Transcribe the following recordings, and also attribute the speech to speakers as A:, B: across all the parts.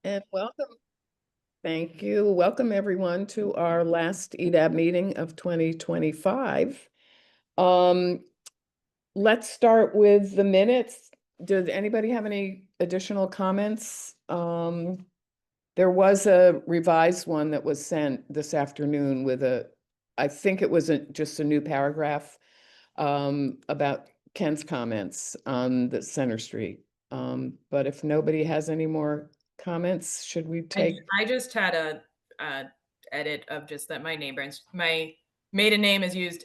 A: And welcome. Thank you. Welcome everyone to our last EDAB meeting of 2025. Let's start with the minutes. Does anybody have any additional comments? There was a revised one that was sent this afternoon with I think it was just a new paragraph about Ken's comments on the Center Street. But if nobody has any more comments, should we take?
B: I just had a edit of just that my maiden name is used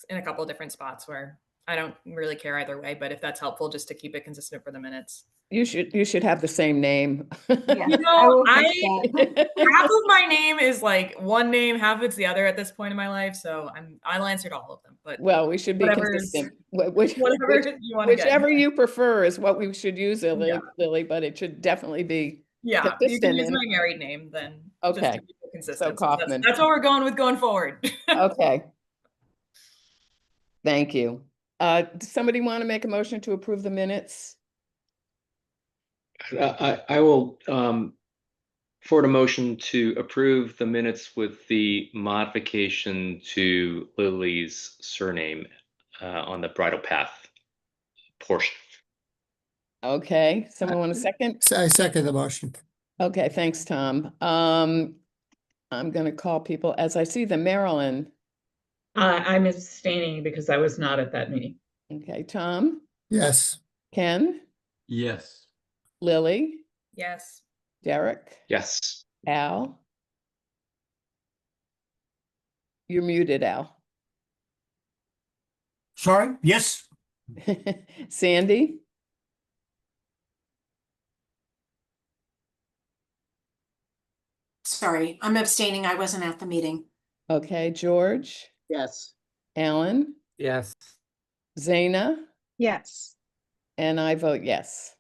B: in a couple of different spots where I don't really care either way, but if that's helpful just to keep it consistent for the minutes.
A: You should have the same name.
C: Yeah,
B: You
C: I
B: know,
C: will
B: I
C: fix that.
B: half of my name is like one name, half it's the other at this point in my life, so I'll answer to all of them, but
A: Well, we should be consistent.
B: whatever you want to get.
A: Whichever you prefer is what we should use,
B: Yeah.
A: Lily, but it should definitely be
B: Yeah, you can
A: consistent.
B: use my married name then.
A: Okay.
B: Just to keep it consistent.
A: So Kaufman.
B: That's what we're going with going forward.
A: Okay. Thank you. Does somebody want to make a motion to approve the minutes?
D: I will forward a motion to approve the minutes with the modification to Lily's surname on the bridal path portion.
A: Okay, someone want a second?
E: I second the motion.
A: Okay, thanks, Tom. I'm going to call people as I see them. Marilyn.
F: I'm abstaining because I was not at that meeting.
A: Okay, Tom.
E: Yes.
A: Ken.
G: Yes.
A: Lily.
B: Yes.
A: Derek.
D: Yes.
A: Al. You're muted, Al.
E: Sorry, yes.
A: Sandy.
C: Sorry, I'm abstaining. I wasn't at the meeting.
A: Okay, George.
E: Yes.
A: Alan.
G: Yes.
A: Zaina.
C: Yes.
A: And I vote yes.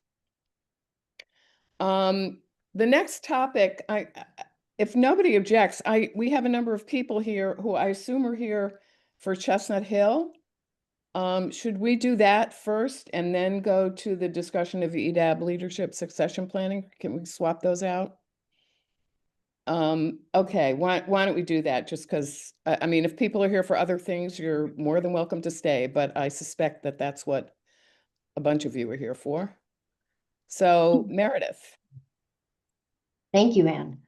A: The next topic, if nobody objects, we have a number of people here who I assume are here for Chestnut Hill. Should we do that first and then go to the discussion of EDAB leadership succession planning? Can we swap those out? Okay, why don't we do that? Just because, I mean, if people are here for other things, you're more than welcome to stay, but I suspect that that's what a bunch of you are here for. So Meredith.
H: Thank you, Anne.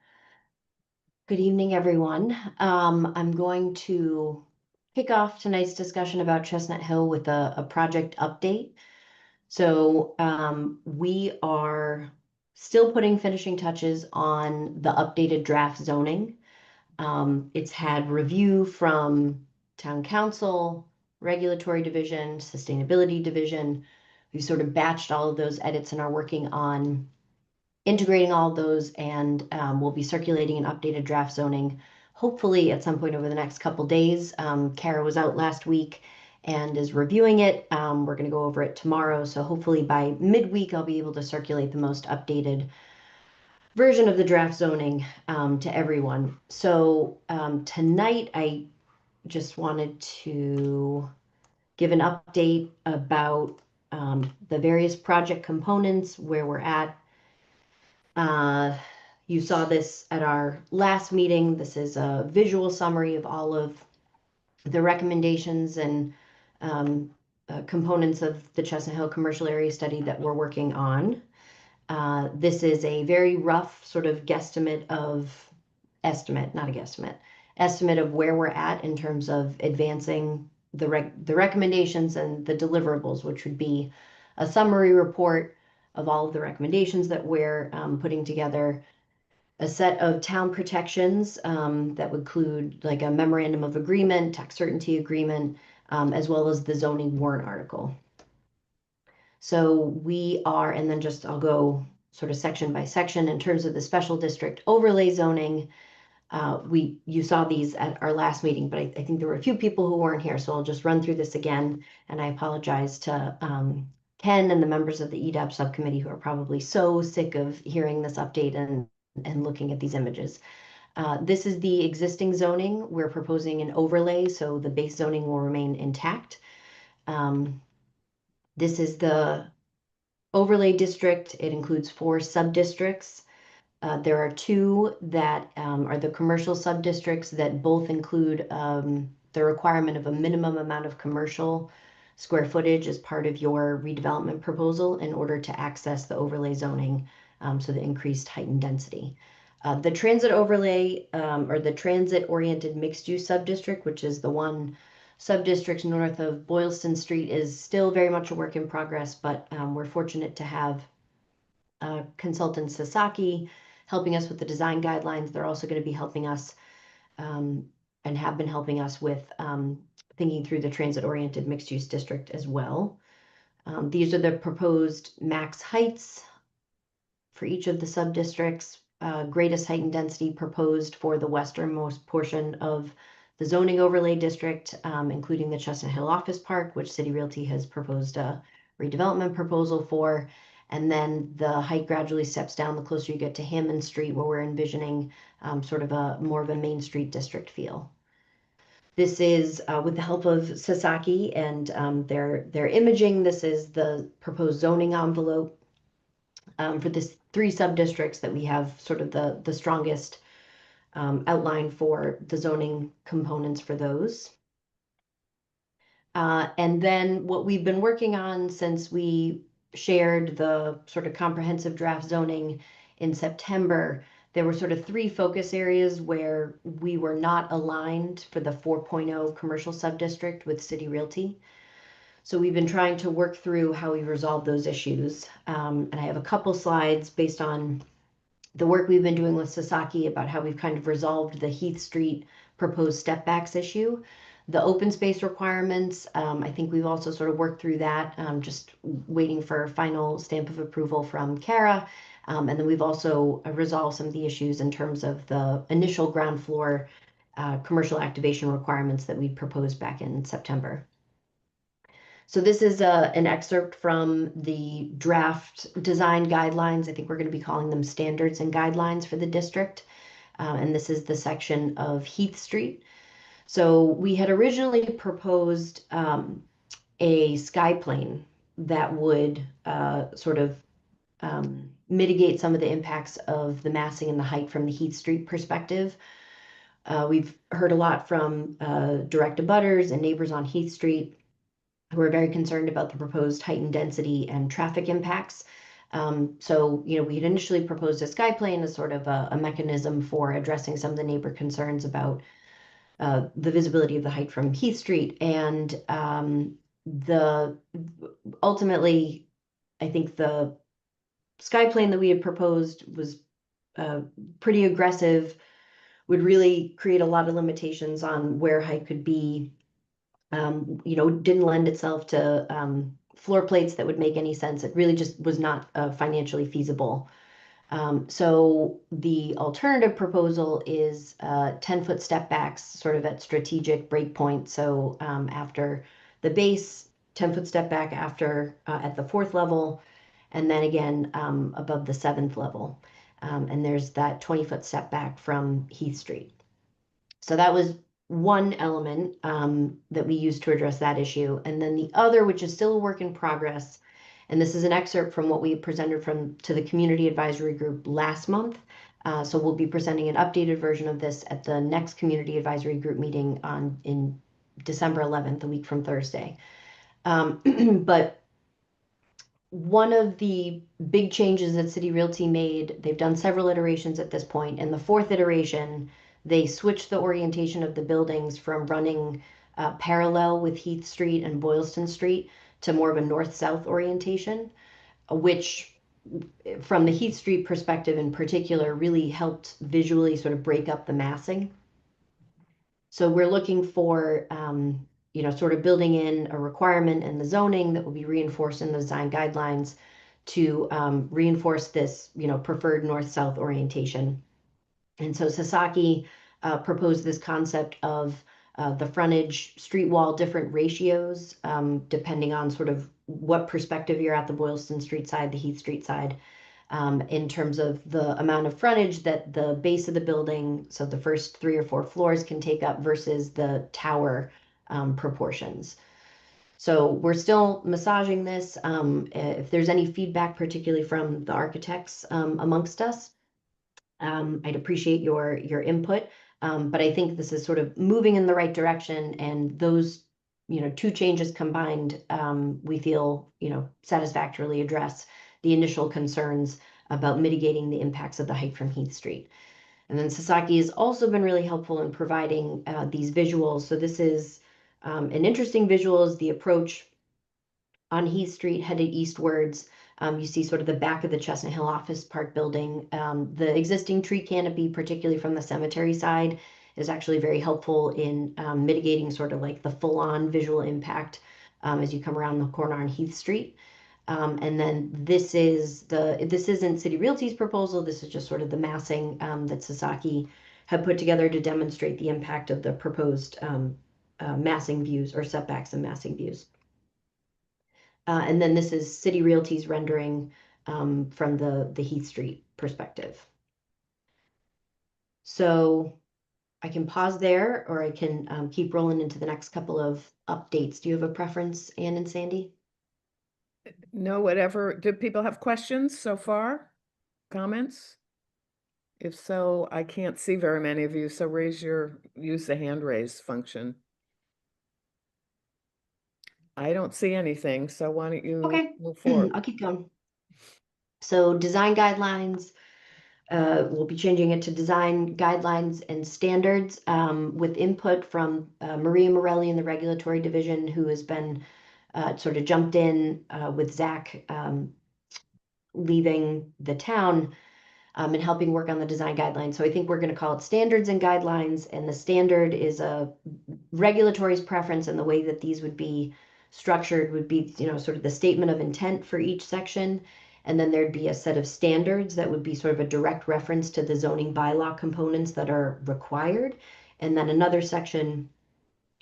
H: Good evening, everyone. I'm going to kick off tonight's discussion about Chestnut Hill with a project update. So we are still putting finishing touches on the updated draft zoning. It's had review from Town Council, Regulatory Division, Sustainability Division. We've sort of batched all of those edits and are working on integrating all of those, and we'll be circulating an updated draft zoning, hopefully at some point over the next couple days. Kara was out last week and is reviewing it. We're going to go over it tomorrow, so hopefully by midweek I'll be able to circulate the most updated version of the draft zoning to everyone. So tonight I just wanted to give an update about the various project components, where we're at. You saw this at our last meeting. This is a visual summary of all of the recommendations and components of the Chestnut Hill Commercial Area Study that we're working on. This is a very rough sort of estimate of where we're at in terms of advancing the recommendations and the deliverables, which would be a summary report of all of the recommendations that we're putting together, a set of town protections that would include like a memorandum of agreement, tax certainty agreement, as well as the zoning warrant article. So we are, and then just I'll go sort of section by section in terms of the special district overlay zoning. You saw these at our last meeting, but I think there were a few people who weren't here, so I'll just run through this again. And I apologize to Ken and the members of the EDAB subcommittee who are probably so sick of hearing this update and looking at these images. This is the existing zoning. We're proposing an overlay, so the base zoning will remain intact. This is the overlay district. It includes 4 sub-districts. There are two that are the commercial sub-districts that both include the requirement of a minimum amount of commercial square footage as part of your redevelopment proposal in order to access the overlay zoning, so the increased height and density. The transit overlay, or the transit-oriented mixed-use sub-district, which is the one sub-district north of Boylston Street, is still very much a work in progress, but we're fortunate to have consultant Sasaki helping us with the design guidelines. They're also going to be helping us and have been helping us with thinking through the transit-oriented mixed-use district as well. These are the proposed max heights for each of the sub-districts. Greatest height and density proposed for the westernmost portion of the zoning overlay district, including the Chestnut Hill Office Park, which City Realty has proposed a redevelopment proposal for. And then the height gradually steps down the closer you get to Hammond Street, where we're envisioning sort of a more of a Main Street district feel. This is with the help of Sasaki and their imaging. This is the proposed zoning envelope for this 3 sub-districts that we have sort of the strongest outline for the zoning components for those. And then what we've been working on since we shared the sort of comprehensive draft zoning in September, there were sort of 3 focus areas where we were not aligned for the 4.0 commercial sub-district with City Realty. So we've been trying to work through how we resolve those issues. And I have a couple slides based on the work we've been doing with Sasaki about how we've kind of resolved the Heath Street proposed step backs issue. The open space requirements, I think we've also sort of worked through that, just waiting for final stamp of approval from Kara. And then we've also resolved some of the issues in terms of the initial ground floor commercial activation requirements that we proposed back in September. So this is an excerpt from the draft design guidelines. I think we're going to be calling them standards and guidelines for the district. And this is the section of Heath Street. So we had originally proposed a sky plane that would sort of mitigate some of the impacts of the massing and the height from the Heath Street perspective. We've heard a lot from direct abutters and neighbors on Heath Street who are very concerned about the proposed height and density and traffic impacts. So, you know, we had initially proposed a sky plane as sort of a mechanism for addressing some of the neighbor concerns about the visibility of the height from Heath Street. And ultimately, I think the sky plane that we had proposed was pretty aggressive, would really create a lot of limitations on where height could be. You know, didn't lend itself to floor plates that would make any sense. It really just was not financially feasible. So the alternative proposal is 10-foot step backs sort of at strategic breakpoint. So after the base, 10-foot step back after at the 4th level, and then again above the 7th level. And there's that 20-foot step back from Heath Street. So that was one element that we used to address that issue. And then the other, which is still a work in progress, and this is an excerpt from what we presented to the Community Advisory Group last month. So we'll be presenting an updated version of this at the next Community Advisory Group meeting in December 11th, a week from Thursday. But one of the big changes that City Realty made, they've done several iterations at this point, and the 4th iteration, they switched the orientation of the buildings from running parallel with Heath Street and Boylston Street to more of a north-south orientation, which from the Heath Street perspective in particular really helped visually sort of break up the massing. So we're looking for, you know, sort of building in a requirement in the zoning that will be reinforced in the design guidelines to reinforce this, you know, preferred north-south orientation. And so Sasaki proposed this concept of the frontage street wall different ratios, depending on sort of what perspective you're at, the Boylston Street side, the Heath Street side, in terms of the amount of frontage that the base of the building, so the first 3 or 4 floors can take up versus the tower proportions. So we're still massaging this. If there's any feedback, particularly from the architects amongst us, I'd appreciate your input, but I think this is sort of moving in the right direction, and those, two changes combined, we feel, satisfactorily address the initial concerns about mitigating the impacts of the height from Heath Street. And then Sasaki has also been really helpful in providing these visuals. So this is an interesting visual is the approach on Heath Street headed eastwards. You see sort of the back of the Chestnut Hill Office Park building. The existing tree canopy, particularly from the cemetery side, is actually very helpful in mitigating sort of like the full-on visual impact as you come around the corner on Heath Street. And then this isn't City Realty's proposal. This is just sort of the massing that Sasaki had put together to demonstrate the impact of the proposed massing views or setbacks and massing views. And then this is City Realty's rendering from the Heath Street perspective. So I can pause there, or I can keep rolling into the next couple of updates. Do you have a preference, Ann and Sandy?
A: No, whatever. Do people have questions so far? Comments? If so, I can't see very many of you, so use the hand raise function. I don't see anything, so why don't you
H: Okay.
A: move forward?
H: I'll keep going. So design guidelines, we'll be changing it to design guidelines and standards with input from Maria Morelli in the regulatory division, who has been sort of jumped in with Zach leaving the town and helping work on the design guidelines. So I think we're going to call it standards and guidelines, and the standard is a regulatory's preference, and the way that these would be structured would be, sort of the statement of intent for each section. And then there'd be a set of standards that would be sort of a direct reference to the zoning bylaw components that are required. And then another section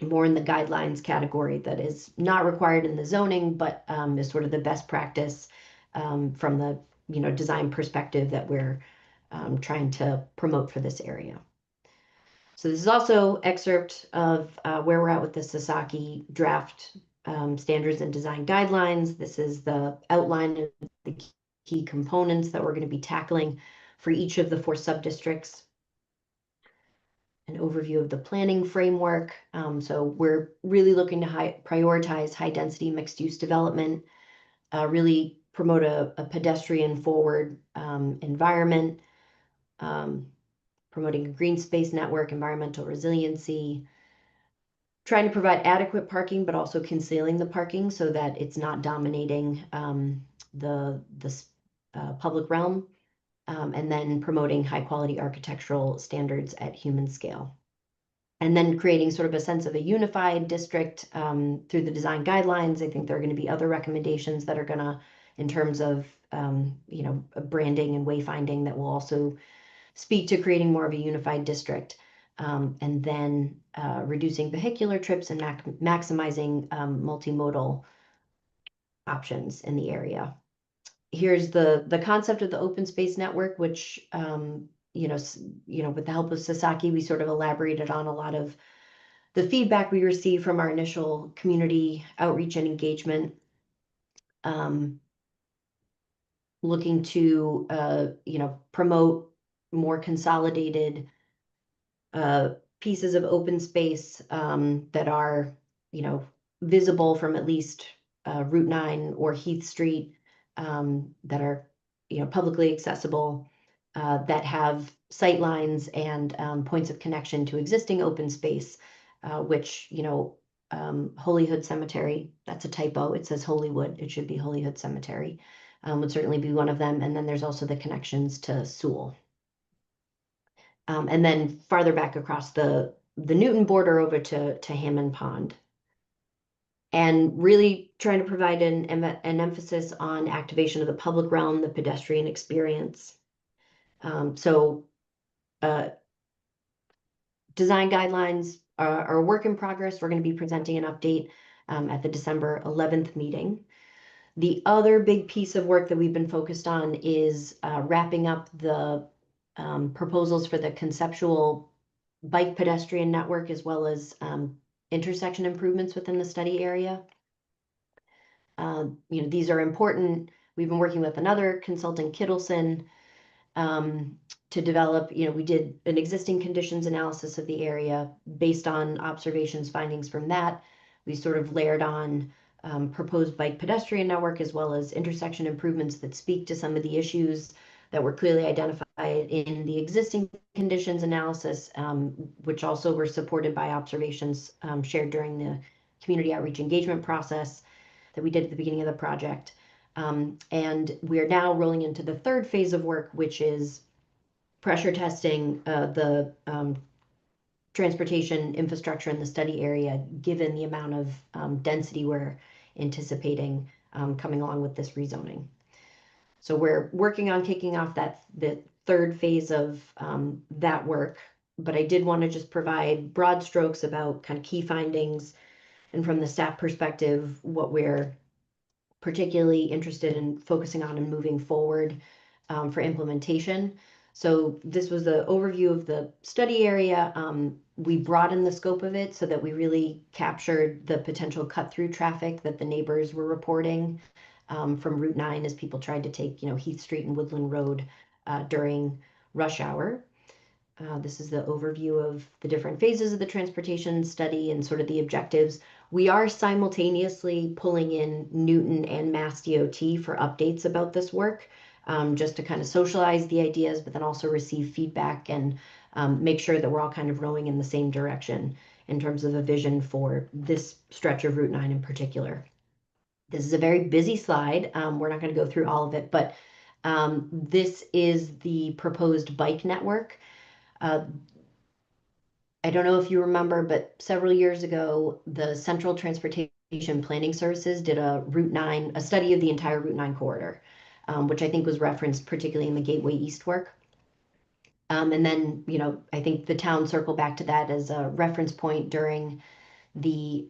H: more in the guidelines category that is not required in the zoning, but is sort of the best practice from the design perspective that we're trying to promote for this area. So this is also excerpt of where we're at with the Sasaki draft standards and design guidelines. This is the outline of the key components that we're going to be tackling for each of the 4 sub-districts. An overview of the planning framework. So we're really looking to prioritize high-density mixed-use development, really promote a pedestrian-forward environment, promoting a green space network, environmental resiliency, trying to provide adequate parking, but also concealing the parking so that it's not dominating the public realm, and then promoting high-quality architectural standards at human scale. And then creating sort of a sense of a unified district through the design guidelines. I think there are going to be other recommendations that are going to, in terms of branding and wayfinding, that will also speak to creating more of a unified district. And then reducing vehicular trips and maximizing multimodal options in the area. Here's the concept of the open space network, which with the help of Sasaki, we sort of elaborated on a lot of the feedback we received from our initial community outreach and engagement. Looking to promote more consolidated pieces of open space that are visible from at least Route 9 or Heath Street, that are publicly accessible, that have sight lines and points of connection to existing open space, which Holyhood Cemetery, that's a typo, it says Holywood, it should be Holyhood Cemetery, would certainly be one of them. And then there's also the connections to Sewell. And then farther back across the Newton border over to Hammond Pond. And really trying to provide an emphasis on activation of the public realm, the pedestrian experience. Design guidelines are a work in progress. We're going to be presenting an update at the December 11th meeting. The other big piece of work that we've been focused on is wrapping up the proposals for the conceptual bike pedestrian network, as well as intersection improvements within the study area. These are important. We've been working with another consultant, Kittleson, to develop, we did an existing conditions analysis of the area based on observations, findings from that. We sort of layered on proposed bike pedestrian network as well as intersection improvements that speak to some of the issues that were clearly identified in the existing conditions analysis, which also were supported by observations shared during the community outreach engagement process that we did at the beginning of the project. And we are now rolling into the third phase of work, which is pressure testing the transportation infrastructure in the study area, given the amount of density we're anticipating coming along with this rezoning. So we're working on kicking off the third phase of that work, but I did want to just provide broad strokes about kind of key findings, and from the staff perspective, what we're particularly interested in focusing on and moving forward for implementation. So this was the overview of the study area. We broadened the scope of it so that we really captured the potential cut-through traffic that the neighbors were reporting from Route 9 as people tried to take, Heath Street and Woodland Road during rush hour. This is the overview of the different phases of the transportation study and sort of the objectives. We are simultaneously pulling in Newton and Mass DOT for updates about this work, just to kind of socialize the ideas, but then also receive feedback and make sure that we're all kind of rowing in the same direction in terms of a vision for this stretch of Route 9 in particular. This is a very busy slide. We're not going to go through all of it, but this is the proposed bike network. I don't know if you remember, but several years ago, the Central Transportation Planning Services did a study of the entire Route 9 corridor, which I think was referenced particularly in the Gateway East work. And then, I think the town circled back to that as a reference point during the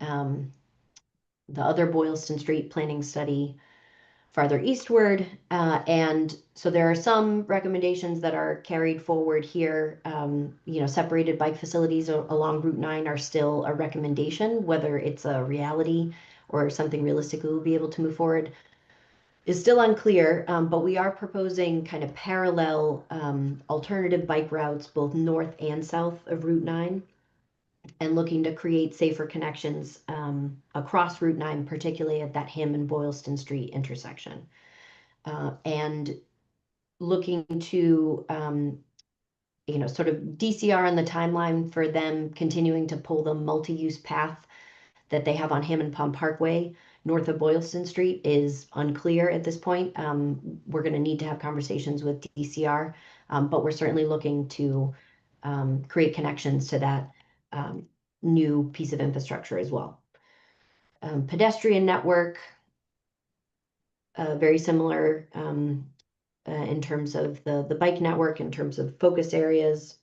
H: other Boylston Street planning study farther eastward. And so there are some recommendations that are carried forward here. Separated bike facilities along Route 9 are still a recommendation. Whether it's a reality or something realistically we'll be able to move forward is still unclear, but we are proposing kind of parallel alternative bike routes both north and south of Route 9, and looking to create safer connections across Route 9, particularly at that Hammond Boylston Street intersection. And looking to, sort of DCR on the timeline for them continuing to pull the multi-use path that they have on Hammond Pond Parkway north of Boylston Street is unclear at this point. We're going to need to have conversations with DCR, but we're certainly looking to create connections to that new piece of infrastructure as well. Pedestrian network, very similar in terms of the bike network, in terms of focus areas.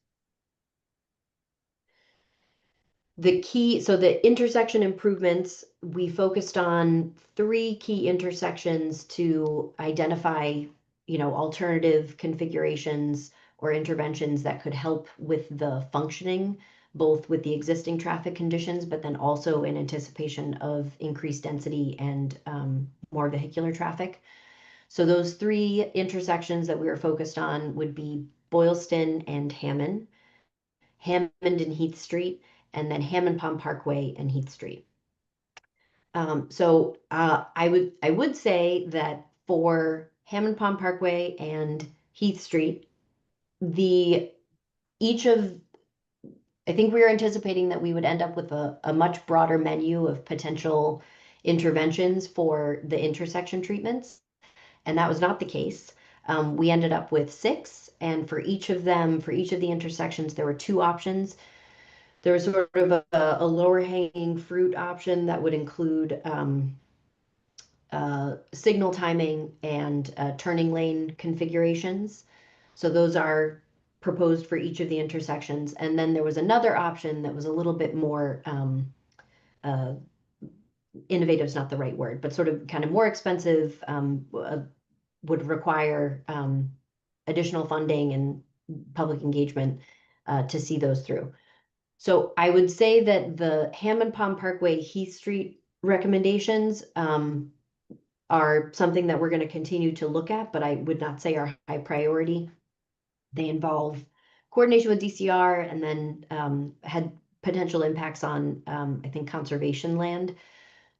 H: So the intersection improvements, we focused on 3 key intersections to identify, alternative configurations or interventions that could help with the functioning, both with the existing traffic conditions, but then also in anticipation of increased density and more vehicular traffic. So those 3 intersections that we were focused on would be Boylston and Hammond, Hammond and Heath Street, and then Hammond Pond Parkway and Heath Street. So I would say that for Hammond Pond Parkway and Heath Street, I think we were anticipating that we would end up with a much broader menu of potential interventions for the intersection treatments, and that was not the case. We ended up with 6, and for each of the intersections, there were 2 options. There was sort of a lower hanging fruit option that would include signal timing and turning lane configurations. So those are proposed for each of the intersections. And then there was another option that was a little bit more innovative is not the right word, but sort of kind of more expensive, would require additional funding and public engagement to see those through. So I would say that the Hammond Pond Parkway Heath Street recommendations are something that we're going to continue to look at, but I would not say are high priority. They involve coordination with DCR and then had potential impacts on, I think, conservation land.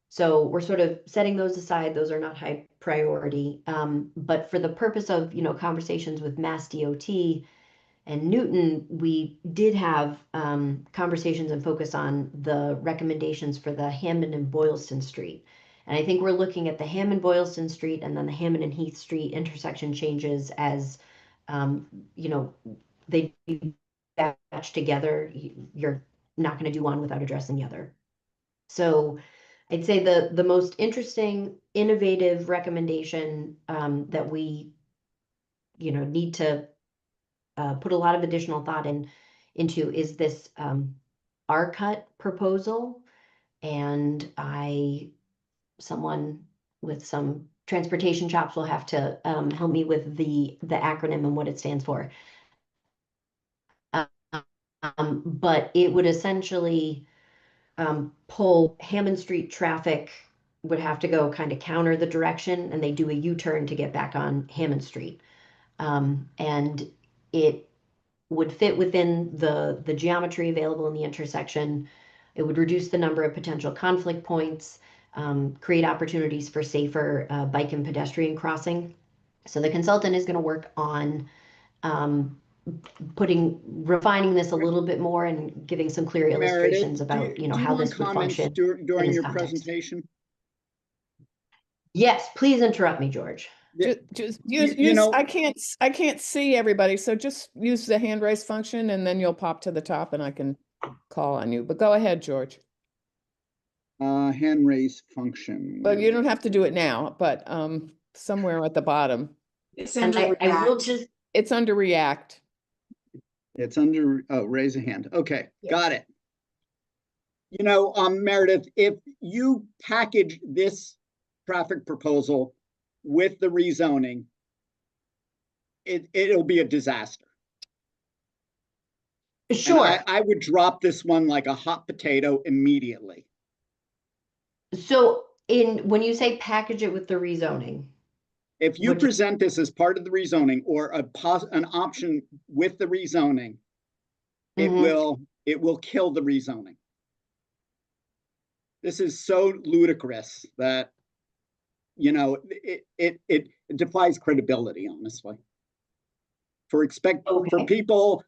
H: So we're sort of setting those aside. Those are not high priority. But for the purpose of, conversations with Mass DOT and Newton, we did have conversations and focus on the recommendations for the Hammond and Boylston Street. And I think we're looking at the Hammond Boylston Street and then the Hammond and Heath Street intersection changes as, they batch together. You're not going to do one without addressing the other. So I'd say the most interesting, innovative recommendation that we, need to put a lot of additional thought into is this R-cut proposal. And someone with some transportation chops will have to help me with the acronym and what it stands for. But it would essentially pull Hammond Street traffic would have to go kind of counter the direction, and they do a U-turn to get back on Hammond Street. And it would fit within the geometry available in the intersection. It would reduce the number of potential conflict points, create opportunities for safer bike and pedestrian crossing. So the consultant is going to work on refining this a little bit more and giving some clear illustrations about, how this would function.
G: During
H: this
G: your
H: context.
G: presentation?
H: Yes, please interrupt me, George.
A: Just
G: You-
A: use,
G: you know-
A: I can't see everybody, so just use the hand raise function and then you'll pop to the top and I can call on you. But go ahead, George.
G: Hand raise function.
A: Well, you don't have to do it now, but somewhere at the bottom,
C: It's
H: And
C: under
H: I will
C: React.
H: just,
A: it's under React.
G: It's under, oh, raise a hand. Okay,
A: Yeah.
G: got it. Meredith, if you package this traffic proposal with the rezoning, it'll be a disaster. And
H: sure.
G: I would drop this one like a hot potato immediately.
H: So when you say package it with the rezoning,
G: If you
H: Which-
G: present this as part of the rezoning or an option with the rezoning,
H: Mhm.
G: it will kill the rezoning. This is so ludicrous that, it defies credibility, honestly. For
H: Okay.
G: people,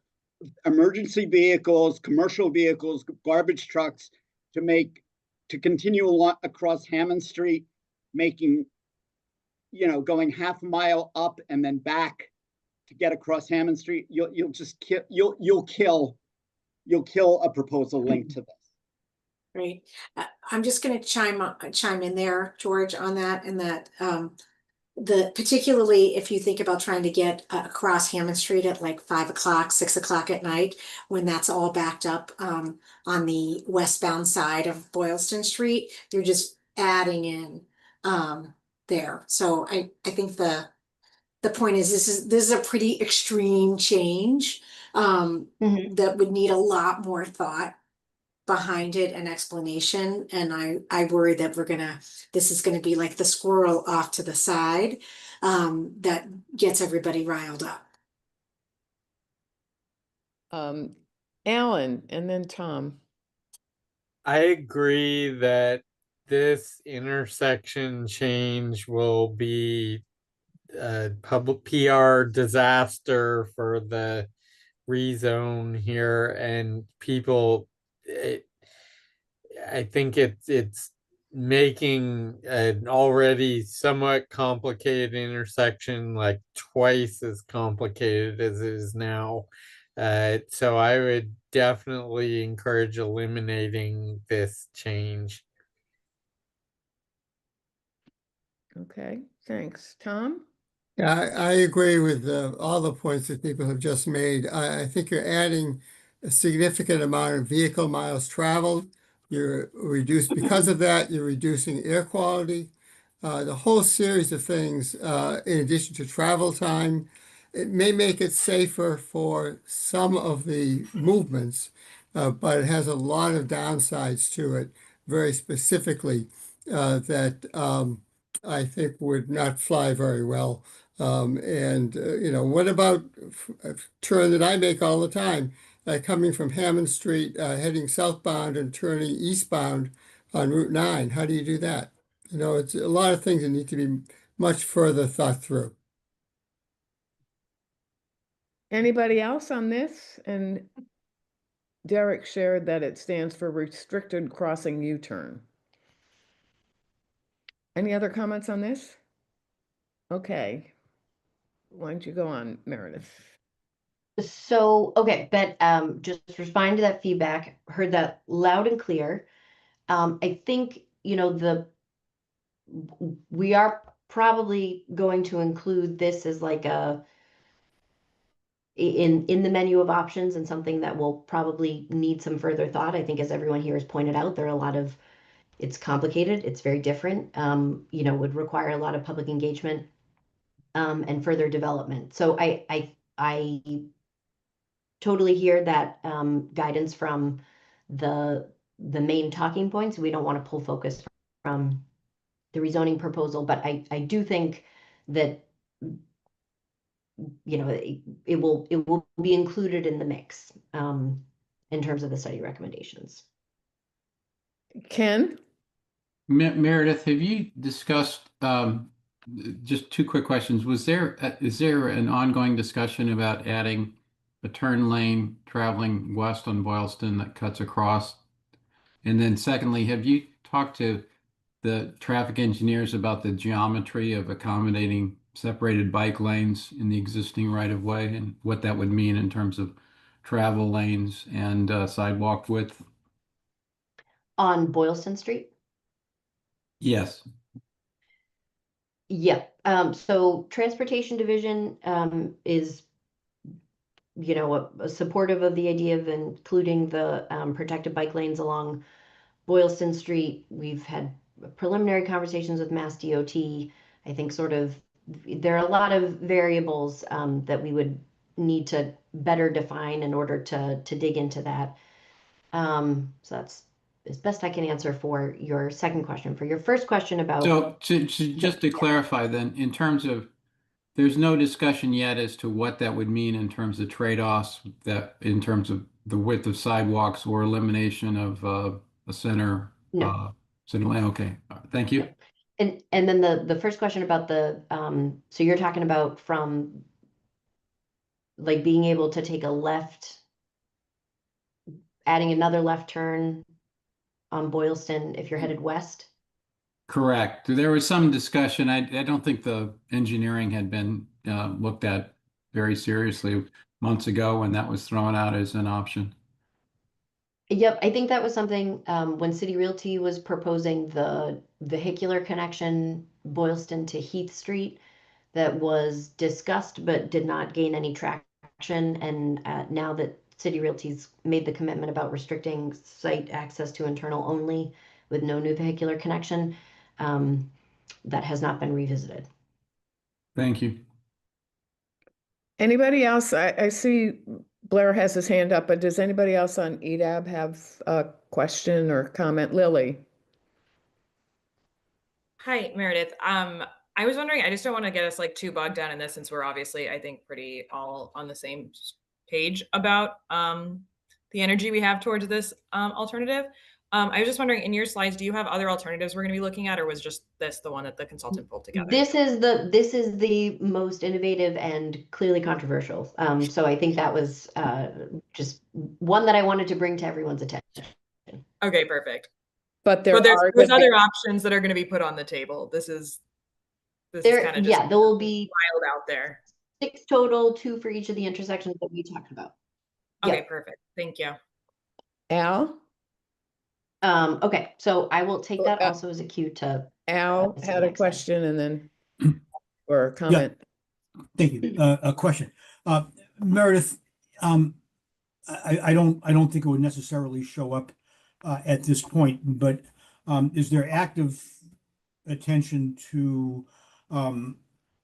G: emergency vehicles, commercial vehicles, garbage trucks to continue across Hammond Street, making, going half a mile up and then back to get across Hammond Street, you'll just kill a proposal linked to this.
C: Right. I'm just going to chime in there, George, on that, and that particularly if you think about trying to get across Hammond Street at like 5 o'clock, 6 o'clock at night, when that's all backed up on the westbound side of Boylston Street, you're just adding in there. So I think the point is this is a pretty extreme change
H: Mhm.
C: that would need a lot more thought behind it and explanation. And I worry that this is gonna be like the squirrel off to the side that gets everybody riled up.
A: Alan and then Tom.
I: I agree that this intersection change will be a public PR disaster for the rezone here, and people, I think it's making an already somewhat complicated intersection like twice as complicated as it is now. So I would definitely encourage eliminating this change.
A: Okay, thanks. Tom?
E: Yeah, I agree with all the points that people have just made. I think you're adding a significant amount of vehicle miles traveled. Because of that, you're reducing air quality. The whole series of things, in addition to travel time, it may make it safer for some of the movements, but it has a lot of downsides to it, very specifically, that I think would not fly very well You know, what about a turn that I make all the time, coming from Hammond Street, heading southbound and turning eastbound on Route 9? How do you do that? You know, it's a lot of things that need to be much further thought through.
A: Anybody else on this? And Derek shared that it stands for restricted crossing U-turn. Any other comments on this? Okay. Why don't you go on, Meredith?
H: So, okay, but just responding to that feedback, heard that loud and clear. I think, you know, we are probably going to include this as like in the menu of options, and something that will probably need some further thought. I think, as everyone here has pointed out, there are a lot of, it's complicated, it's very different, you know, would require a lot of public engagement and further development. So I totally hear that guidance from the main talking points. We don't want to pull focus from the rezoning proposal, but I do think that, you know, it will be included in the mix in terms of the study recommendations.
A: Ken?
J: Meredith, have you discussed, just two quick questions. Is there an ongoing discussion about adding a turn lane traveling west on Boylston that cuts across? And then secondly, have you talked to the traffic engineers about the geometry of accommodating separated bike lanes in the existing right-of-way, and what that would mean in terms of travel lanes and sidewalk width?
H: On Boylston Street?
J: Yes.
H: Yeah, so Transportation Division is, you know, supportive of the idea of including the protected bike lanes along Boylston Street. We've had preliminary conversations with Mass DOT. I think sort of there are a lot of variables that we would need to better define in order to dig into that. So that's as best I can answer for your second question. For your first question about...
J: So just to clarify then, in terms of, there's no discussion yet as to what that would mean in terms of trade-offs, that in terms of the width of sidewalks or elimination of a center center lane. Okay, thank you.
H: And then the first question about the so you're talking about from like being able to take a left, adding another left turn on Boylston if you're headed west?
J: Correct. There was some discussion. I don't think the engineering had been looked at very seriously months ago when that was thrown out as an option.
H: Yep, I think that was something when City Realty was proposing the vehicular connection Boylston to Heath Street, that was discussed but did not gain any traction. And now that City Realty's made the commitment about restricting site access to internal only with no new vehicular connection, that has not been revisited.
J: Thank you.
A: Anybody else? I see Blair has his hand up, but does anybody else on EDAB have a question or comment? Lily?
B: Hi, Meredith. I was wondering, I just don't want to get us like too bogged down in this, since we're obviously, I think, pretty all on the same page about the energy we have towards this alternative. I was just wondering, in your slides, do you have other alternatives we're going to be looking at, or was just this the one that the consultant pulled together?
H: This is the most innovative and clearly controversial. So I think that was just one that I wanted to bring to everyone's attention.
B: Okay, perfect.
A: But there's
B: other options that are going to be put on the table. This is kind of just
H: there will be
B: wild out there.
H: 6 total, 2 for each of the intersections that we talked about.
B: Okay,
H: Yep.
B: perfect. Thank you.
A: Al?
H: Okay, so I will take that also as a cue to...
A: Al had a question and then, or a comment.
K: Yeah. Thank you. A question. Meredith, I don't think it would necessarily show up at this point, but is there active attention to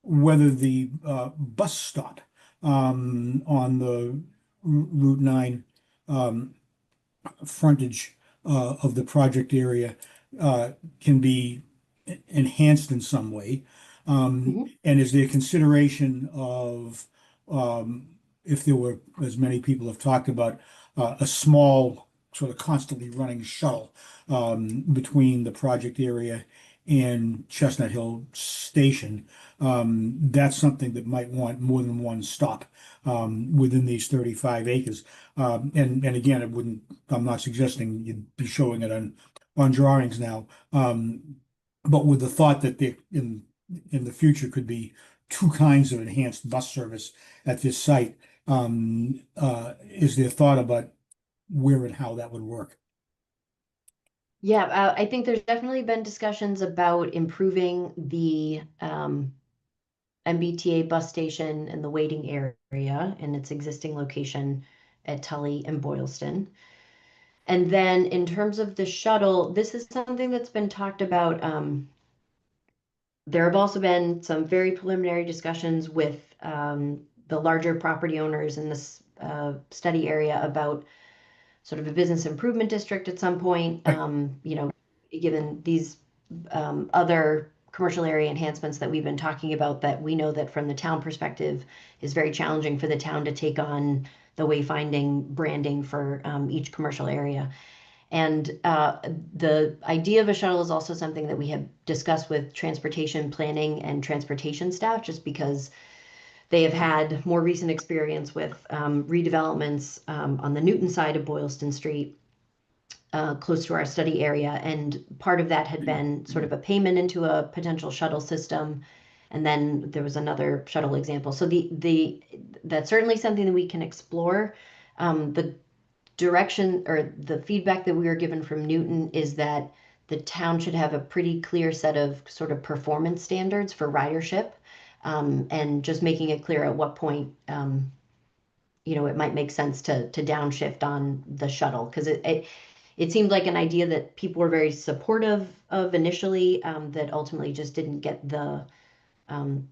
K: whether the bus stop on the Route 9 frontage of the project area can be enhanced in some way? And is there consideration of, if there were, as many people have talked about, a small sort of constantly running shuttle between the project area and Chestnut Hill Station? That's something that might want more than one stop within these 35 acres. And again, it wouldn't, I'm not suggesting you'd be showing it on drawings now. But with the thought that there in the future could be two kinds of enhanced bus service at this site, is there thought about where and how that would work?
H: Yeah, I think there's definitely been discussions about improving the MBTA bus station and the waiting area in its existing location at Tully and Boylston. And then in terms of the shuttle, this is something that's been talked about. There have also been some very preliminary discussions with the larger property owners in this study area about sort of a business improvement district at some point. You know, given these other commercial area enhancements that we've been talking about, that we know that from the town perspective is very challenging for the town to take on the wayfinding branding for each commercial area. And the idea of a shuttle is also something that we have discussed with transportation planning and transportation staff, just because they have had more recent experience with redevelopments on the Newton side of Boylston Street, close to our study area. And part of that had been sort of a payment into a potential shuttle system. And then there was another shuttle example. So that's certainly something that we can explore. The direction or the feedback that we were given from Newton is that the town should have a pretty clear set of sort of performance standards for ridership, and just making it clear at what point you know, it might make sense to downshift on the shuttle, because it seemed like an idea that people were very supportive of initially, that ultimately just didn't get the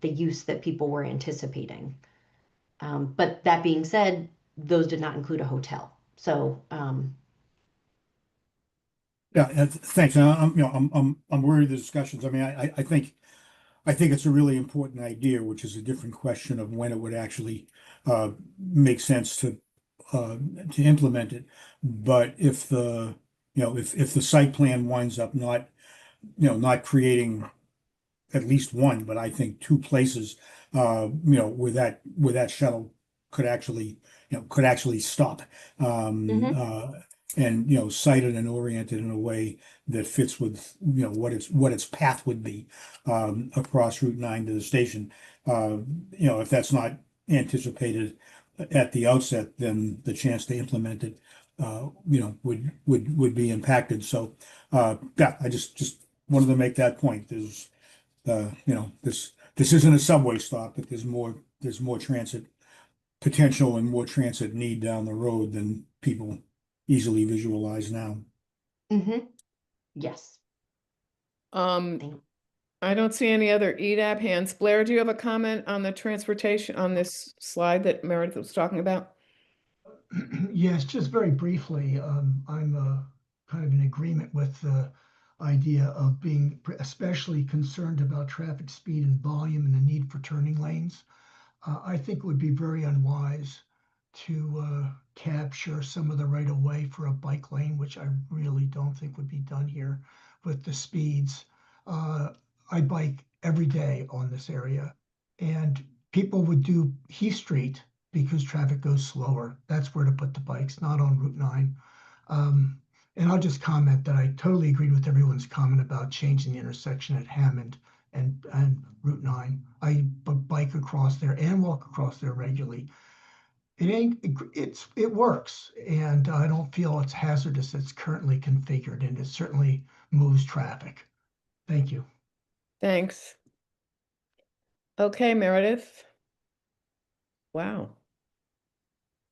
H: use that people were anticipating. But that being said, those did not include a hotel. So
K: Yeah, thanks. I'm, you know, I'm worried of the discussions. I mean, I think it's a really important idea, which is a different question of when it would actually make sense to implement it. But if the, you know, if the site plan winds up not, you know, not creating at least one, but I think two places, you know, where that shuttle could actually, you know, could actually stop. And, you know, sighted and oriented in a way that fits with, you know, what its path would be across Route 9 to the station. You know, if that's not anticipated at the outset, then the chance to implement it, you know, would be impacted. So, yeah, I just wanted to make that point. There's, you know, this isn't a subway stop, but there's more transit potential and more transit need down the road than people easily visualize now.
H: yes.
A: I don't see any other EDAP hands. Blair, do you have a comment on the transportation on this slide that Meredith was talking about?
L: Yes, just very briefly, I'm kind of in agreement with the idea of being especially concerned about traffic speed and volume and the need for turning lanes. I think it would be very unwise to capture some of the right of way for a bike lane, which I really don't think would be done here with the speeds. I bike every day on this area, and people would do Heath Street because traffic goes slower. That's where to put the bikes, not on Route 9. And I'll just comment that I totally agreed with everyone's comment about changing the intersection at Hammond and Route 9. I bike across there and walk across there regularly. It works, and I don't feel it's hazardous. It's currently configured, and it certainly moves traffic. Thank you.
A: Thanks. Okay, Meredith. Wow.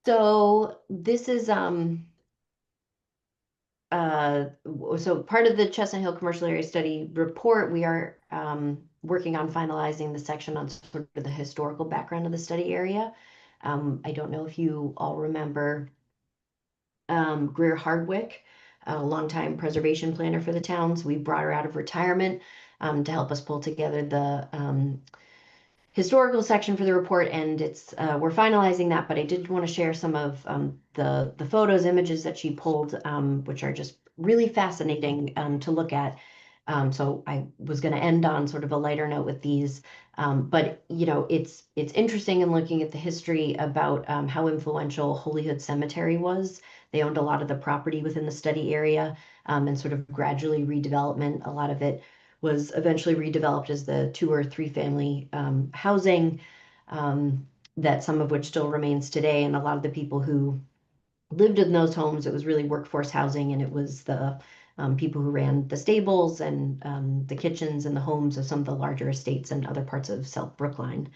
H: So this is so part of the Chestnut Hill Commercial Area Study report, we are working on finalizing the section on sort of the historical background of the study area. I don't know if you all remember Greer Hardwick, a longtime preservation planner for the town. So we brought her out of retirement to help us pull together the historical section for the report, and it's we're finalizing that, but I did want to share some of the photos, images that she pulled, which are just really fascinating to look at. So I was going to end on sort of a lighter note with these, but you know, it's interesting in looking at the history about how influential Holyhood Cemetery was. They owned a lot of the property within the study area, and sort of gradually redevelopment. A lot of it was eventually redeveloped as the 2 or 3 family housing, that some of which still remains today. And a lot of the people who lived in those homes, it was really workforce housing, and it was the people who ran the stables and the kitchens and the homes of some of the larger estates and other parts of South Brookline.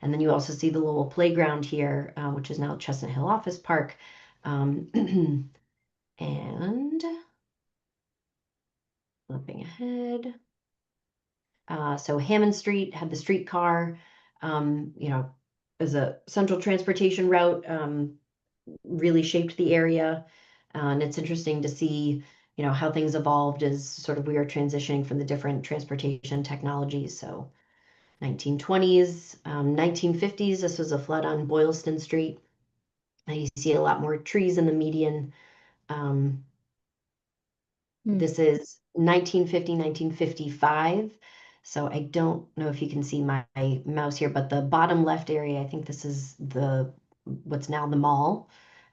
H: And then you also see the Lowell Playground here, which is now Chestnut Hill Office Park. And flipping ahead. So Hammond Street had the streetcar, you know, as a central transportation route, really shaped the area. And it's interesting to see, you know, how things evolved as sort of we are transitioning from the different transportation technologies. So 1920s, 1950s, this was a flood on Boylston Street. And you see a lot more trees in the median. This is 1950, 1955. So I don't know if you can see my mouse here, but the bottom left area, I think this is what's now the mall.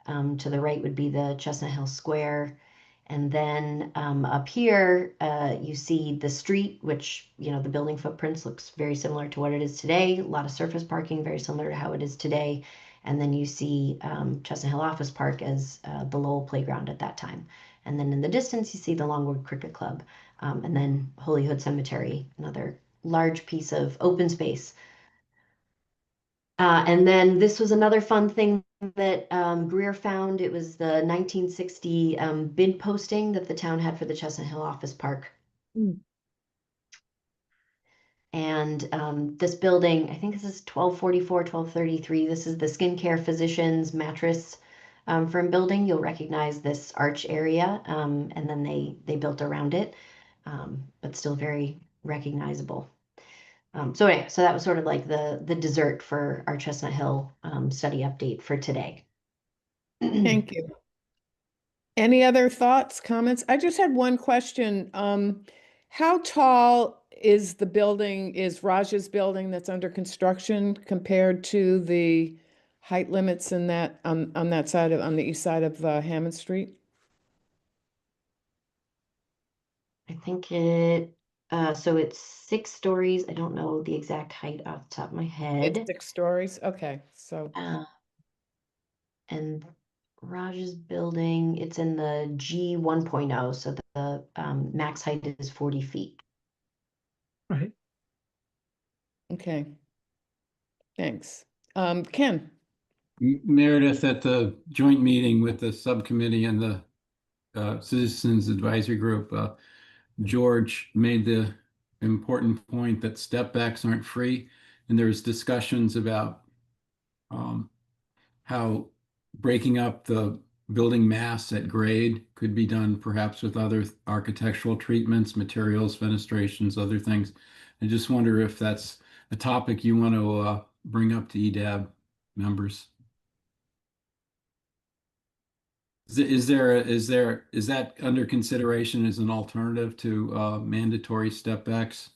H: To the right would be the Chestnut Hill Square. And then up here, you see the street, which, you know, the building footprints looks very similar to what it is today. A lot of surface parking, very similar to how it is today. And then you see Chestnut Hill Office Park as the Lowell Playground at that time. And then in the distance, you see the Longwood Cricket Club. And then Holyhood Cemetery, another large piece of open space. And then this was another fun thing that Greer found. It was the 1960 bid posting that the town had for the Chestnut Hill Office Park. And this building, I think this is 1244, 1233. This is the Skincare Physicians mattress firm building. You'll recognize this arch area, and then they built around it, but still very recognizable. So anyway, so that was sort of like the dessert for our Chestnut Hill study update for today.
A: Thank you. Any other thoughts, comments? I just had one question. How tall is the building, is Raj's building that's under construction compared to the height limits in that, on that side of, on the east side of Hammond Street?
H: I think so it's 6 stories. I don't know the exact height off the top of my head.
A: It's 6 stories? Okay, so.
H: And Raj's building, it's in the G 1.0, so the max height is 40 feet.
L: Right.
A: Okay. Thanks. Ken?
J: Meredith, at the joint meeting with the subcommittee and the Citizens Advisory Group, George made the important point that step backs aren't free. And there's discussions about how breaking up the building mass at grade could be done perhaps with other architectural treatments, materials, fenestrations, other things. I just wonder if that's a topic you want to bring up to EDAB members. Is that under consideration as an alternative to mandatory step backs?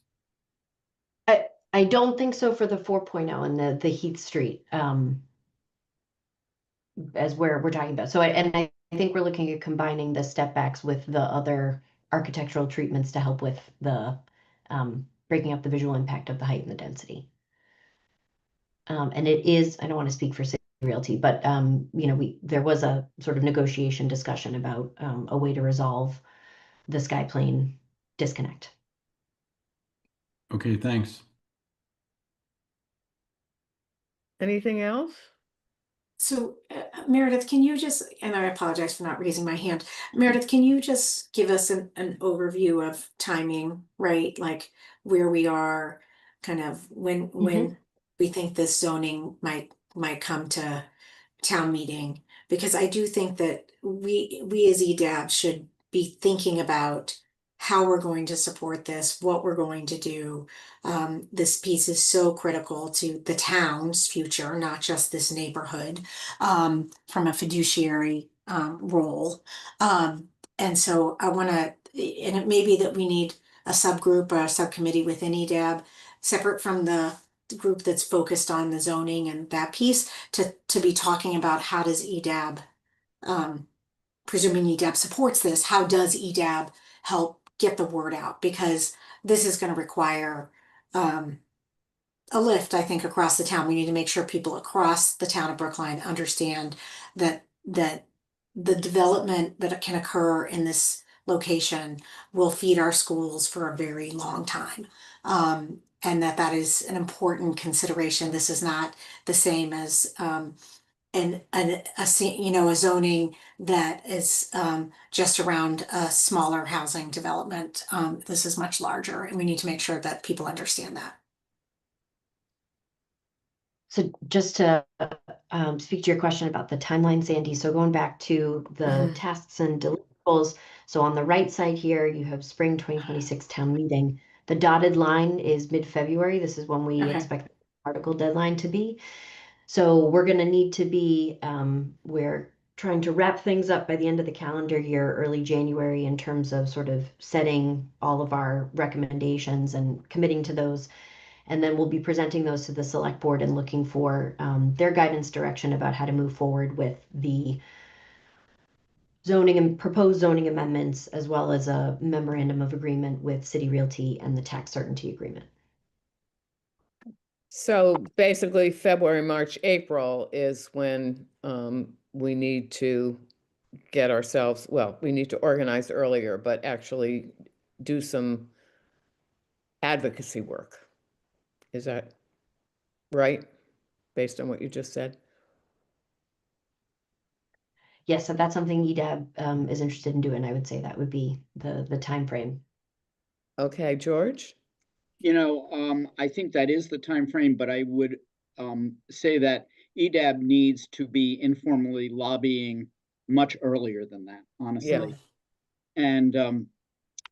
H: I don't think so for the 4.0 and the Heath Street as where we're talking about. So I think we're looking at combining the step backs with the other architectural treatments to help with the breaking up the visual impact of the height and the density. And it is, I don't want to speak for City Realty, but you know, there was a sort of negotiation discussion about a way to resolve the sky plane disconnect.
J: Okay, thanks.
A: Anything else?
C: So Meredith, can you just, and I apologize for not raising my hand, Meredith, can you just give us an overview of timing, right? Like where we are, kind of when we think this zoning might come to town meeting? Because I do think that we as EDAB should be thinking about how we're going to support this, what we're going to do. This piece is so critical to the town's future, not just this neighborhood, from a fiduciary role. And so I want to, and it may be that we need a subgroup or a subcommittee within EDAB, separate from the group that's focused on the zoning and that piece, to be talking about how does EDAB, presuming EDAB supports this, how does EDAB help get the word out? Because this is going to require a lift, I think, across the town. We need to make sure people across the town of Brookline understand that the development that can occur in this location will feed our schools for a very long time. And that is an important consideration. This is not the same as a zoning that is just around a smaller housing development. This is much larger, and we need to make sure that people understand that.
H: So just to speak to your question about the timeline, Sandy, so going back to the tasks and deliverables, so on the right side here, you have spring 2026 town meeting. The dotted line is mid-February. This is when we expect the article deadline to be. So we're going to need to be, we're trying to wrap things up by the end of the calendar year, early January, in terms of sort of setting all of our recommendations and committing to those. And then we'll be presenting those to the select board and looking for their guidance direction about how to move forward with the zoning and proposed zoning amendments, as well as a memorandum of agreement with City Realty and the tax certainty agreement.
A: So basically February, March, April is when we need to get ourselves, well, we need to organize earlier, but actually do some advocacy work. Is that right? Based on what you just said?
H: Yes, if that's something EDAB is interested in doing, I would say that would be the time frame.
A: Okay, George?
G: I think that is the time frame, but I would say that EDAB needs to be informally lobbying much earlier than that, honestly.
A: Yeah.
G: And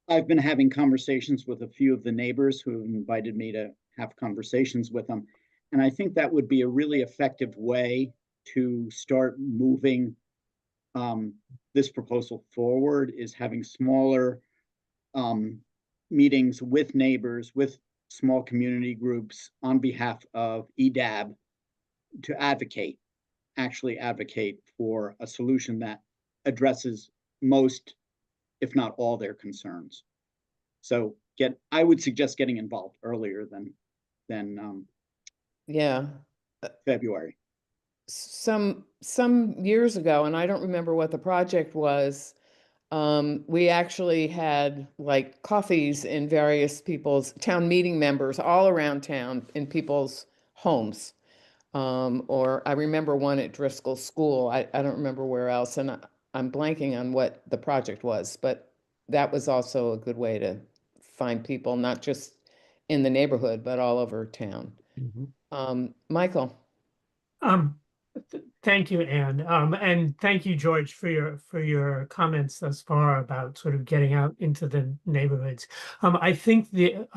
G: I've been having conversations with a few of the neighbors who invited me to have conversations with them. And I think that would be a really effective way to start moving this proposal forward, is having smaller meetings with neighbors, with small community groups on behalf of EDAB to actually advocate for a solution that addresses most, if not all, their concerns. So I would suggest getting involved earlier than
A: Yeah.
G: February.
A: Some years ago, and I don't remember what the project was, we actually had like coffees in various people's town meeting members all around town in people's homes. Or I remember one at Driscoll School. I don't remember where else, and I'm blanking on what the project was, but that was also a good way to find people, not just in the neighborhood, but all over town. Michael.
M: Thank you, Anne. And thank you, George, for your comments thus far about sort of getting out into the neighborhoods. I think the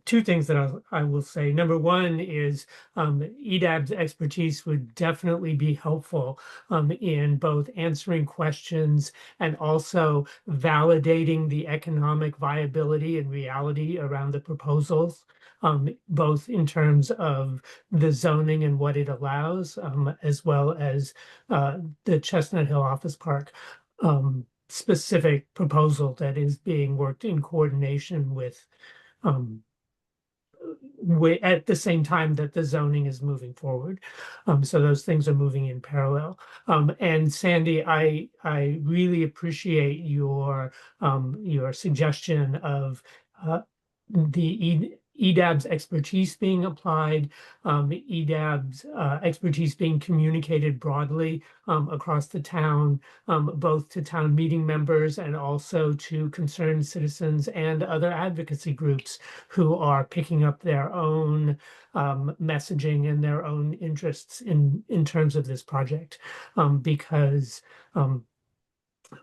M: two things that I will say. Number one is EDAB's expertise would definitely be helpful in both answering questions and also validating the economic viability and reality around the proposals. Both in terms of the zoning and what it allows, as well as the Chestnut Hill Office Park specific proposal that is being worked in coordination with at the same time that the zoning is moving forward. So those things are moving in parallel. And Sandy, I really appreciate your suggestion of the EDAB's expertise being applied, EDAB's expertise being communicated broadly across the town, both to town meeting members and also to concerned citizens and other advocacy groups who are picking up their own messaging and their own interests in terms of this project. Because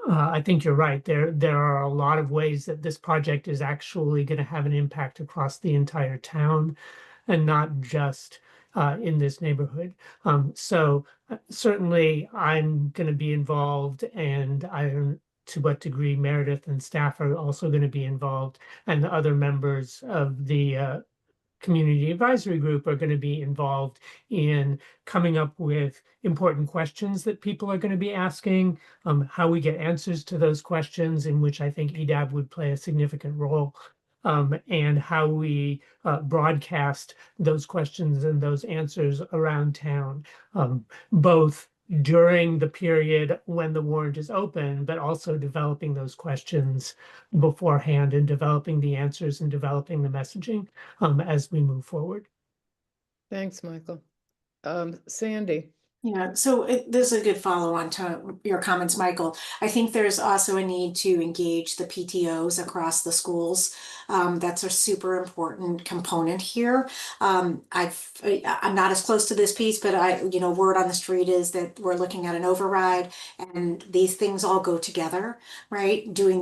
M: I think you're right. There are a lot of ways that this project is actually going to have an impact across the entire town and not just in this neighborhood. So certainly I'm going to be involved, and I don't to what degree Meredith and staff are also going to be involved, and the other members of the community advisory group are going to be involved in coming up with important questions that people are going to be asking, how we get answers to those questions, in which I think EDAB would play a significant role, and how we broadcast those questions and those answers around town, both during the period when the warrant is open, but also developing those questions beforehand and developing the answers and developing the messaging as we move forward.
A: Thanks, Michael. Sandy.
C: Yeah, so this is a good follow-on to your comments, Michael. I think there's also a need to engage the PTOs across the schools. That's a super important component here. I'm not as close to this piece, but word on the street is that we're looking at an override, and these things all go together, right? Getting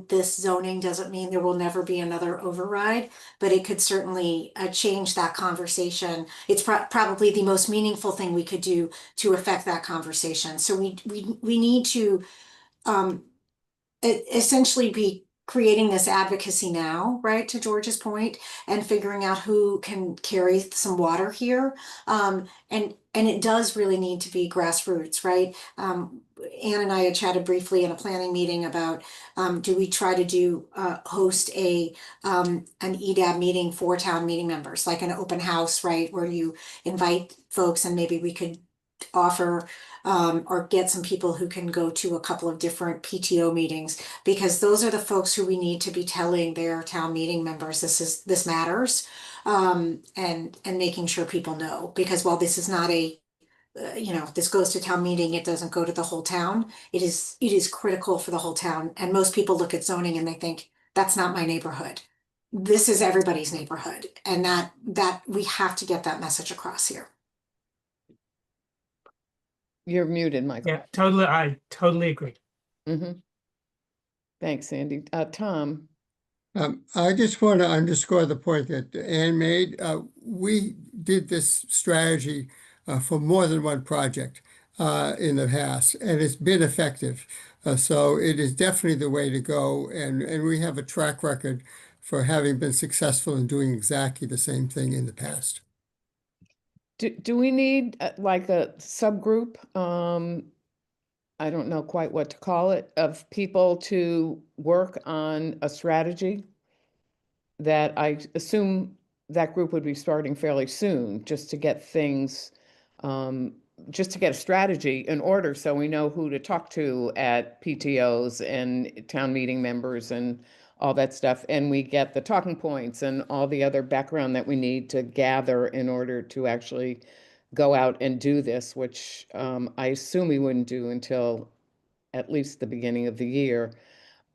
C: this zoning doesn't mean there will never be another override, but it could certainly change that conversation. It's probably the most meaningful thing we could do to affect that conversation. So we need to essentially be creating this advocacy now, right, to George's point, and figuring out who can carry some water here. And it does really need to be grassroots, right? Anne and I had chatted briefly in a planning meeting about do we try to host an EDAB meeting for town meeting members, like an open house, right, where you invite folks, and maybe we could offer or get some people who can go to a couple of different PTO meetings, because those are the folks who we need to be telling their town meeting members this matters, and making sure people know, because while this is not this goes to town meeting, it doesn't go to the whole town. It is critical for the whole town, and most people look at zoning and they think that's not my neighborhood. This is everybody's neighborhood, and that we have to get that message across here.
A: You're muted, Michael.
M: Yeah, totally. I totally agree.
A: Mm-hmm. Thanks, Sandy. Tom.
E: I just want to underscore the point that Anne made. We did this strategy for more than one project in the past, and it's been effective. So it is definitely the way to go, and we have a track record for having been successful in doing exactly the same thing in the past.
A: Do we need like a subgroup? I don't know quite what to call it, of people to work on a strategy that I assume that group would be starting fairly soon, just to get things, just to get a strategy in order so we know who to talk to at PTOs and town meeting members and all that stuff. And we get the talking points and all the other background that we need to gather in order to actually go out and do this, which I assume we wouldn't do until at least the beginning of the year.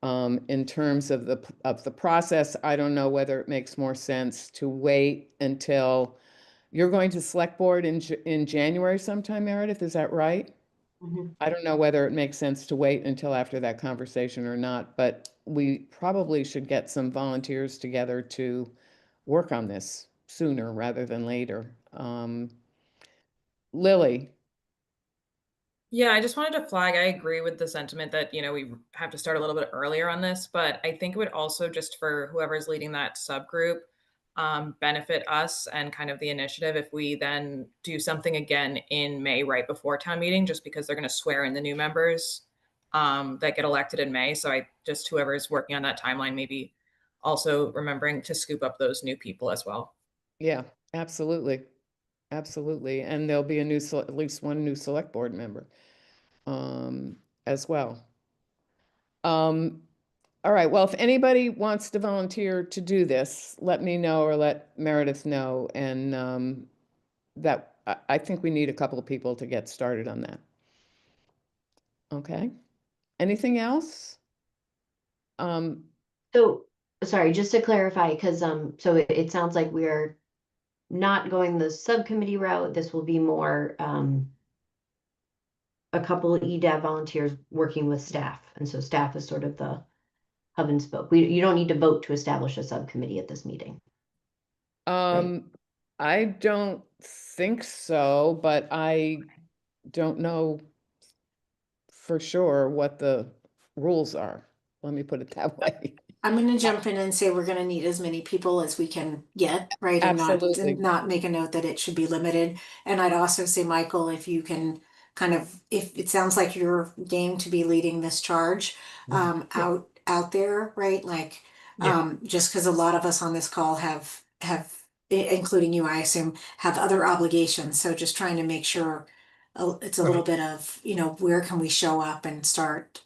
A: In terms of the process, I don't know whether it makes more sense to wait until you're going to select board in January sometime, Meredith, is that right?
H: Mm-hmm.
A: I don't know whether it makes sense to wait until after that conversation or not, but we probably should get some volunteers together to work on this sooner rather than later. Lily.
B: Yeah, I just wanted to flag, I agree with the sentiment that, we have to start a little bit earlier on this, but I think it would also, just for whoever's leading that subgroup, benefit us and kind of the initiative if we then do something again in May, right before town meeting, just because they're going to swear in the new members that get elected in May. So whoever's working on that timeline, maybe also remembering to scoop up those new people as well.
A: Yeah, absolutely. Absolutely. And there'll be at least one new select board member as well. All right. Well, if anybody wants to volunteer to do this, let me know or let Meredith know. And I think we need a couple of people to get started on that. Okay. Anything else?
H: So, sorry, just to clarify, because so it sounds like we are not going the subcommittee route. This will be more a couple of EDAB volunteers working with staff. And so staff is sort of the hub and spoke. You don't need to vote to establish a subcommittee at this meeting.
A: I don't think so, but I don't know for sure what the rules are. Let me put it that way.
C: I'm gonna jump in and say we're gonna need as many people as we can get, right? And
A: Absolutely.
C: not make a note that it should be limited. And I'd also say, Michael, if you can kind of, if it sounds like you're game to be leading this charge, out there, right? Like, just because a lot of us on this call have, including you, I assume, have other obligations. So just trying to make sure it's a little bit of, where can we show up and start,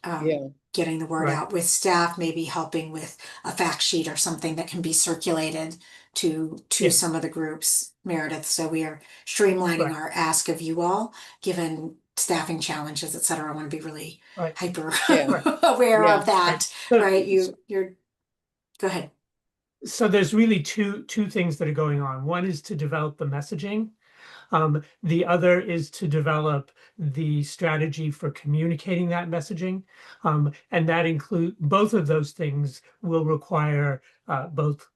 C: getting the word out with staff, maybe helping with a fact sheet or something that can be circulated to some of the groups, Meredith. So we are streamlining our ask of you all, given staffing challenges, et cetera. I want to be really hyper aware of that, right? You're, go ahead.
M: So there's really two things that are going on. One is to develop the messaging. The other is to develop the strategy for communicating that messaging. And that include both of those things will require both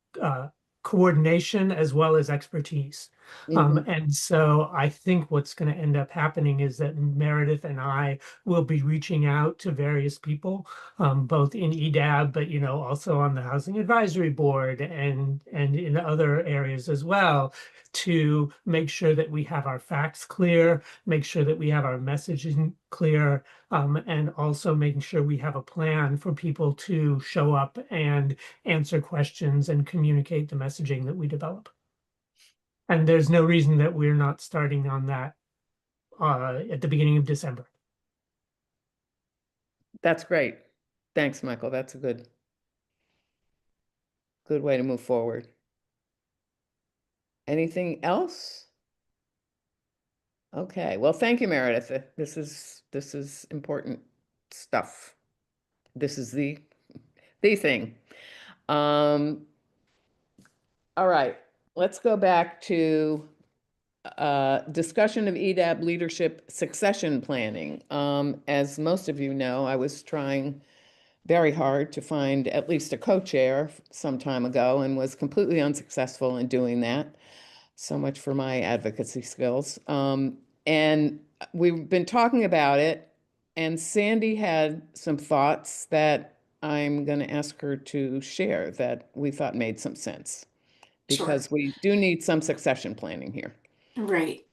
M: coordination as well as expertise. And so I think what's going to end up happening is that Meredith and I will be reaching out to various people, both in EDAB, but also on the Housing Advisory Board and in other areas as well, to make sure that we have our facts clear, make sure that we have our messaging clear, and also making sure we have a plan for people to show up and answer questions and communicate the messaging that we develop. And there's no reason that we're not starting on that at the beginning of December.
A: That's great. Thanks, Michael. That's a good way to move forward. Anything else? Okay, well, thank you, Meredith. This is important stuff. This is the thing. All right, let's go back to discussion of EDAB leadership succession planning. As most of you know, I was trying very hard to find at least a co-chair some time ago and was completely unsuccessful in doing that. So much for my advocacy skills. And we've been talking about it, and Sandy had some thoughts that I'm going to ask her to share that we thought made some sense, because we do need some succession planning here.
C: Right.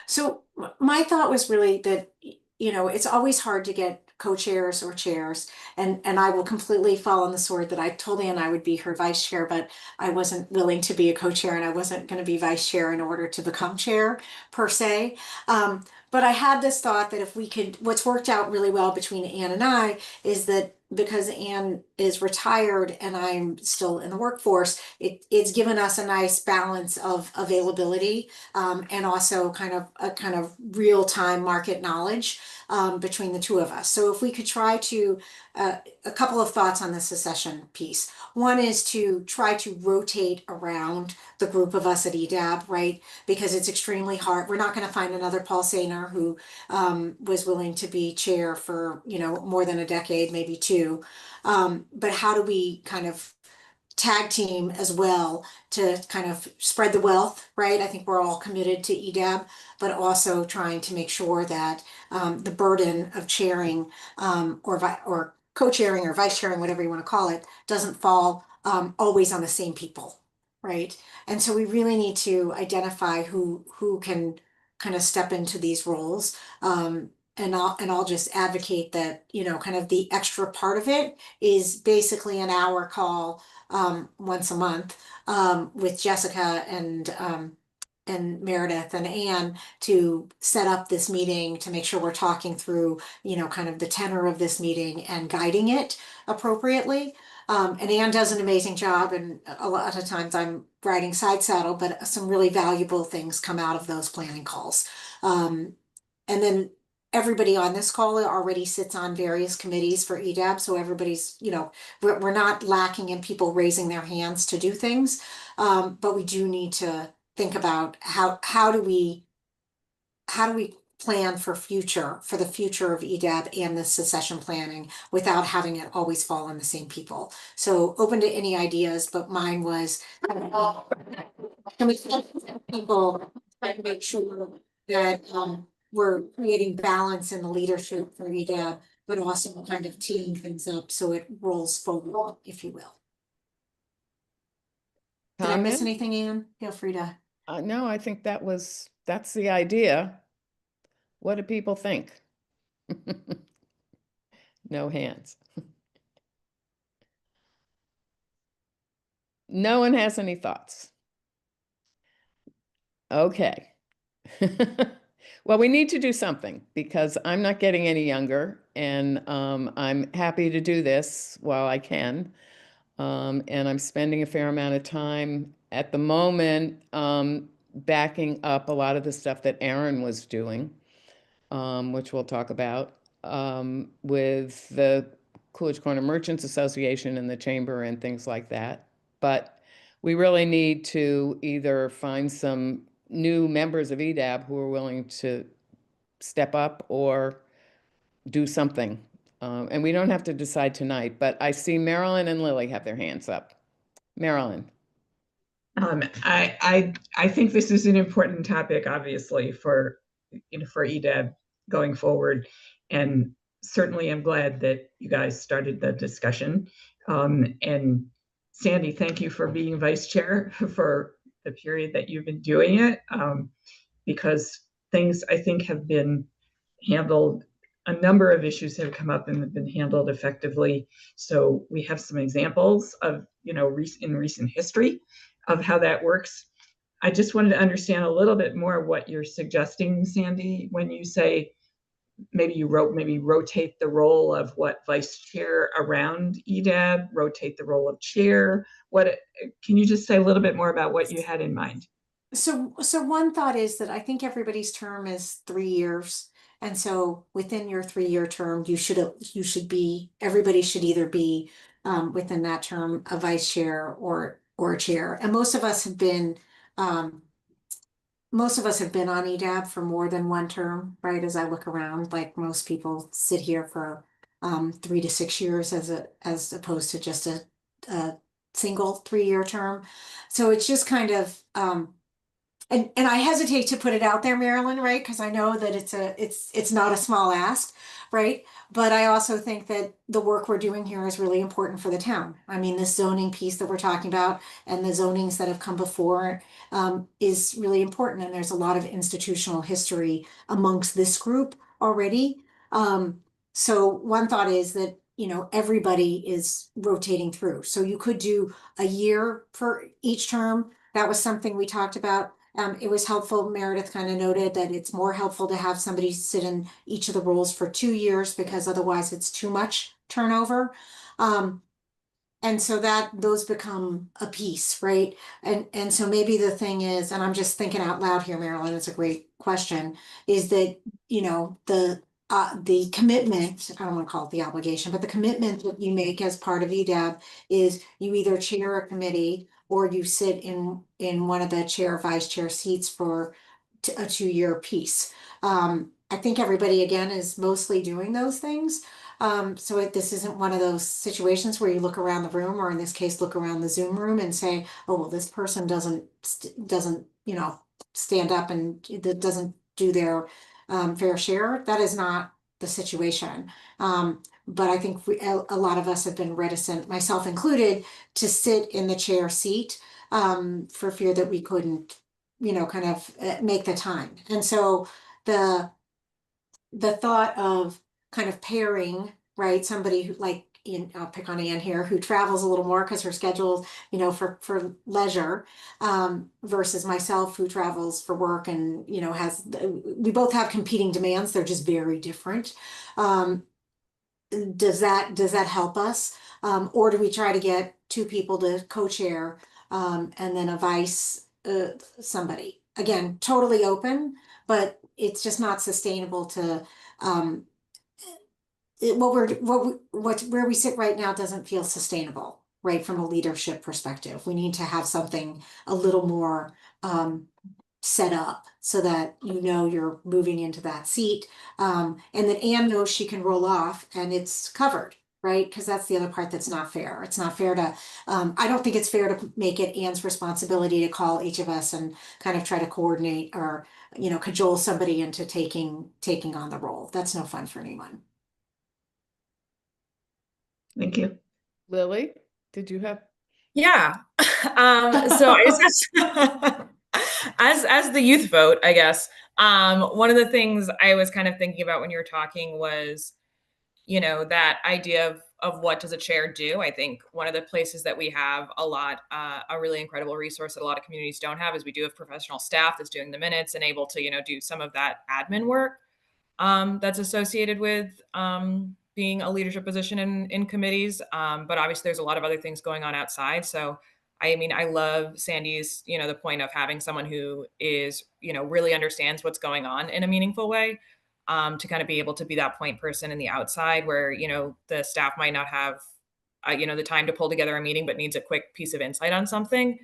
C: So my thought was really that, it's always hard to get co-chairs or chairs, and I will completely fall on the sword that I told Ann I would be her vice chair, but I wasn't willing to be a co-chair, and I wasn't going to be vice chair in order to become chair per se. But I had this thought that if we could, what's worked out really well between Ann and I is that because Ann is retired and I'm still in the workforce, it's given us a nice balance of availability, and also kind of real-time market knowledge between the two of us. So if we could try to, a couple of thoughts on the succession piece. One is to try to rotate around the group of us at EDAB, right? Because it's extremely hard. We're not going to find another Paul Sainer who was willing to be chair for, more than a decade, maybe two. But how do we kind of tag team as well to kind of spread the wealth, right? I think we're all committed to EDAB, but also trying to make sure that the burden of chairing or co-chairing or vice chairing, whatever you want to call it, doesn't fall always on the same people, right? And so we really need to identify who can kind of step into these roles. And I'll just advocate that, kind of the extra part of it is basically an hour call once a month with Jessica and Meredith and Ann to set up this meeting to make sure we're talking through, kind of the tenor of this meeting and guiding it appropriately. And Ann does an amazing job, and a lot of times I'm riding side saddle, but some really valuable things come out of those planning calls. And then everybody on this call already sits on various committees for EDAB, so everybody's, we're not lacking in people raising their hands to do things, but we do need to think about how do we plan for the future of EDAB and the succession planning without having it always fall on the same people. So open to any ideas, but mine was can we people try to make sure that we're creating balance in the leadership for EDAB, but also kind of teeing things up so it rolls forward, if you will. Did I miss
A: Comment?
C: anything, Anne? Feel free to.
A: No, I think that's the idea. What do people think? No hands. No one has any thoughts. Okay. Well, we need to do something because I'm not getting any younger, and I'm happy to do this while I can. And I'm spending a fair amount of time at the moment backing up a lot of the stuff that Aaron was doing, which we'll talk about, with the Coolidge Corner Merchants Association and the Chamber and things like that. But we really need to either find some new members of EDAB who are willing to step up or do something. And we don't have to decide tonight, but I see Marilyn and Lily have their hands up. Marilyn.
F: I think this is an important topic, obviously, for EDAB going forward. And certainly I'm glad that you guys started the discussion. And Sandy, thank you for being vice chair for the period that you've been doing it, because things I think have been handled, a number of issues have come up and have been handled effectively. So we have some examples of, in recent history of how that works. I just wanted to understand a little bit more what you're suggesting, Sandy, when you say maybe rotate the role of what vice chair around EDAB, rotate the role of chair. Can you just say a little bit more about what you had in mind?
C: So one thought is that I think everybody's term is 3 years. And so within your 3-year term, everybody should either be within that term a vice chair or a chair. And most of us have been on EDAB for more than one term, right? As I look around, like most people sit here for 3 to 6 years as opposed to just a single 3-year term. So it's just kind of and I hesitate to put it out there, Marilyn, right? Because I know that it's not a small ask, right? But I also think that the work we're doing here is really important for the town. I mean, this zoning piece that we're talking about and the zonings that have come before is really important. And there's a lot of institutional history amongst this group already. So one thought is that, everybody is rotating through. So you could do a year for each term. That was something we talked about. It was helpful. Meredith kind of noted that it's more helpful to have somebody sit in each of the roles for 2 years because otherwise it's too much turnover. And so those become a piece, right? And so maybe the thing is, and I'm just thinking out loud here, Marilyn, it's a great question, is that, the commitment, I don't want to call it the obligation, but the commitment that you make as part of EDAB is you either chair a committee or you sit in one of the chair, vice chair seats for a 2-year piece. I think everybody, again, is mostly doing those things. So this isn't one of those situations where you look around the room, or in this case, look around the Zoom room and say, oh, well, this person doesn't, stand up and doesn't do their fair share. That is not the situation. But I think a lot of us have been reticent, myself included, to sit in the chair seat for fear that we couldn't, kind of make the time. And so the thought of kind of pairing, right, somebody who I'll pick on Anne here, who travels a little more because her schedule, for leisure, versus myself who travels for work and, we both have competing demands. They're just very different. Does that help us? Or do we try to get 2 people to co-chair and then a vice somebody? Again, totally open, but it's just not sustainable to where we sit right now doesn't feel sustainable, right? From a leadership perspective, we need to have something a little more set up so that you know you're moving into that seat. And that Anne knows she can roll off and it's covered, right? Because that's the other part that's not fair. It's not fair to, I don't think it's fair to make it Anne's responsibility to call each of us and kind of try to coordinate or, you know, cajole somebody into taking on the role. That's no fun for anyone.
F: Thank you.
A: Lily, did you have?
B: Yeah. So I just as the youth vote, I guess, one of the things I was kind of thinking about when you were talking was, you know, that idea of what does a chair do? I think one of the places that we have a really incredible resource that a lot of communities don't have is we do have professional staff that's doing the minutes and able to, you know, do some of that admin work that's associated with being a leadership position in committees. But obviously there's a lot of other things going on outside. So I mean, I love Sandy's, you know, the point of having someone who is, you know, really understands what's going on in a meaningful way, to kind of be able to be that point person in the outside where, you know, the staff might not have, you know, the time to pull together a meeting, but needs a quick piece of insight on something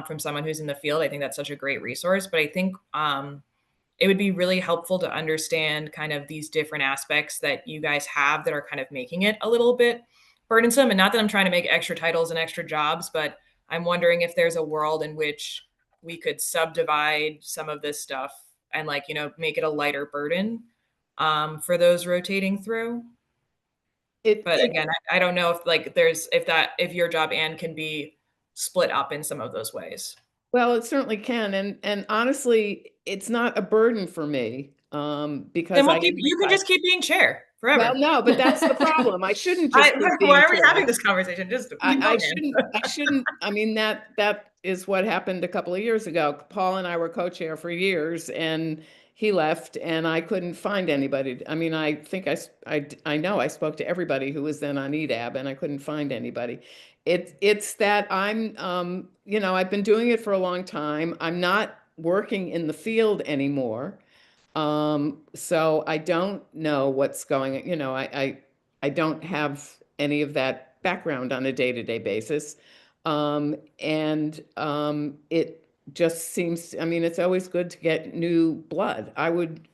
B: from someone who's in the field. I think that's such a great resource. But I think it would be really helpful to understand kind of these different aspects that you guys have that are kind of making it a little bit burdensome. And not that I'm trying to make extra titles and extra jobs, but I'm wondering if there's a world in which we could subdivide some of this stuff and, like, you know, make it a lighter burden for those rotating through. But again, I don't know if like if your job, Anne, can be split up in some of those ways.
A: Well, it certainly can, and honestly, it's not a burden for me, because
B: Then you can just keep being chair forever.
A: Well, no, but that's the problem. I shouldn't just keep being
B: why are we
A: chair.
B: having this conversation? Just
A: I shouldn't. I mean, that is what happened a couple of years ago. Paul and I were co-chair for years, and he left, and I couldn't find anybody. I mean, I think I know I spoke to everybody who was then on EDAB, and I couldn't find anybody. It's that I'm, you know, I've been doing it for a long time. I'm not working in the field anymore. So I don't know what's going, you know, I don't have any of that background on a day-to-day basis. It just seems, I mean, it's always good to get new blood. I would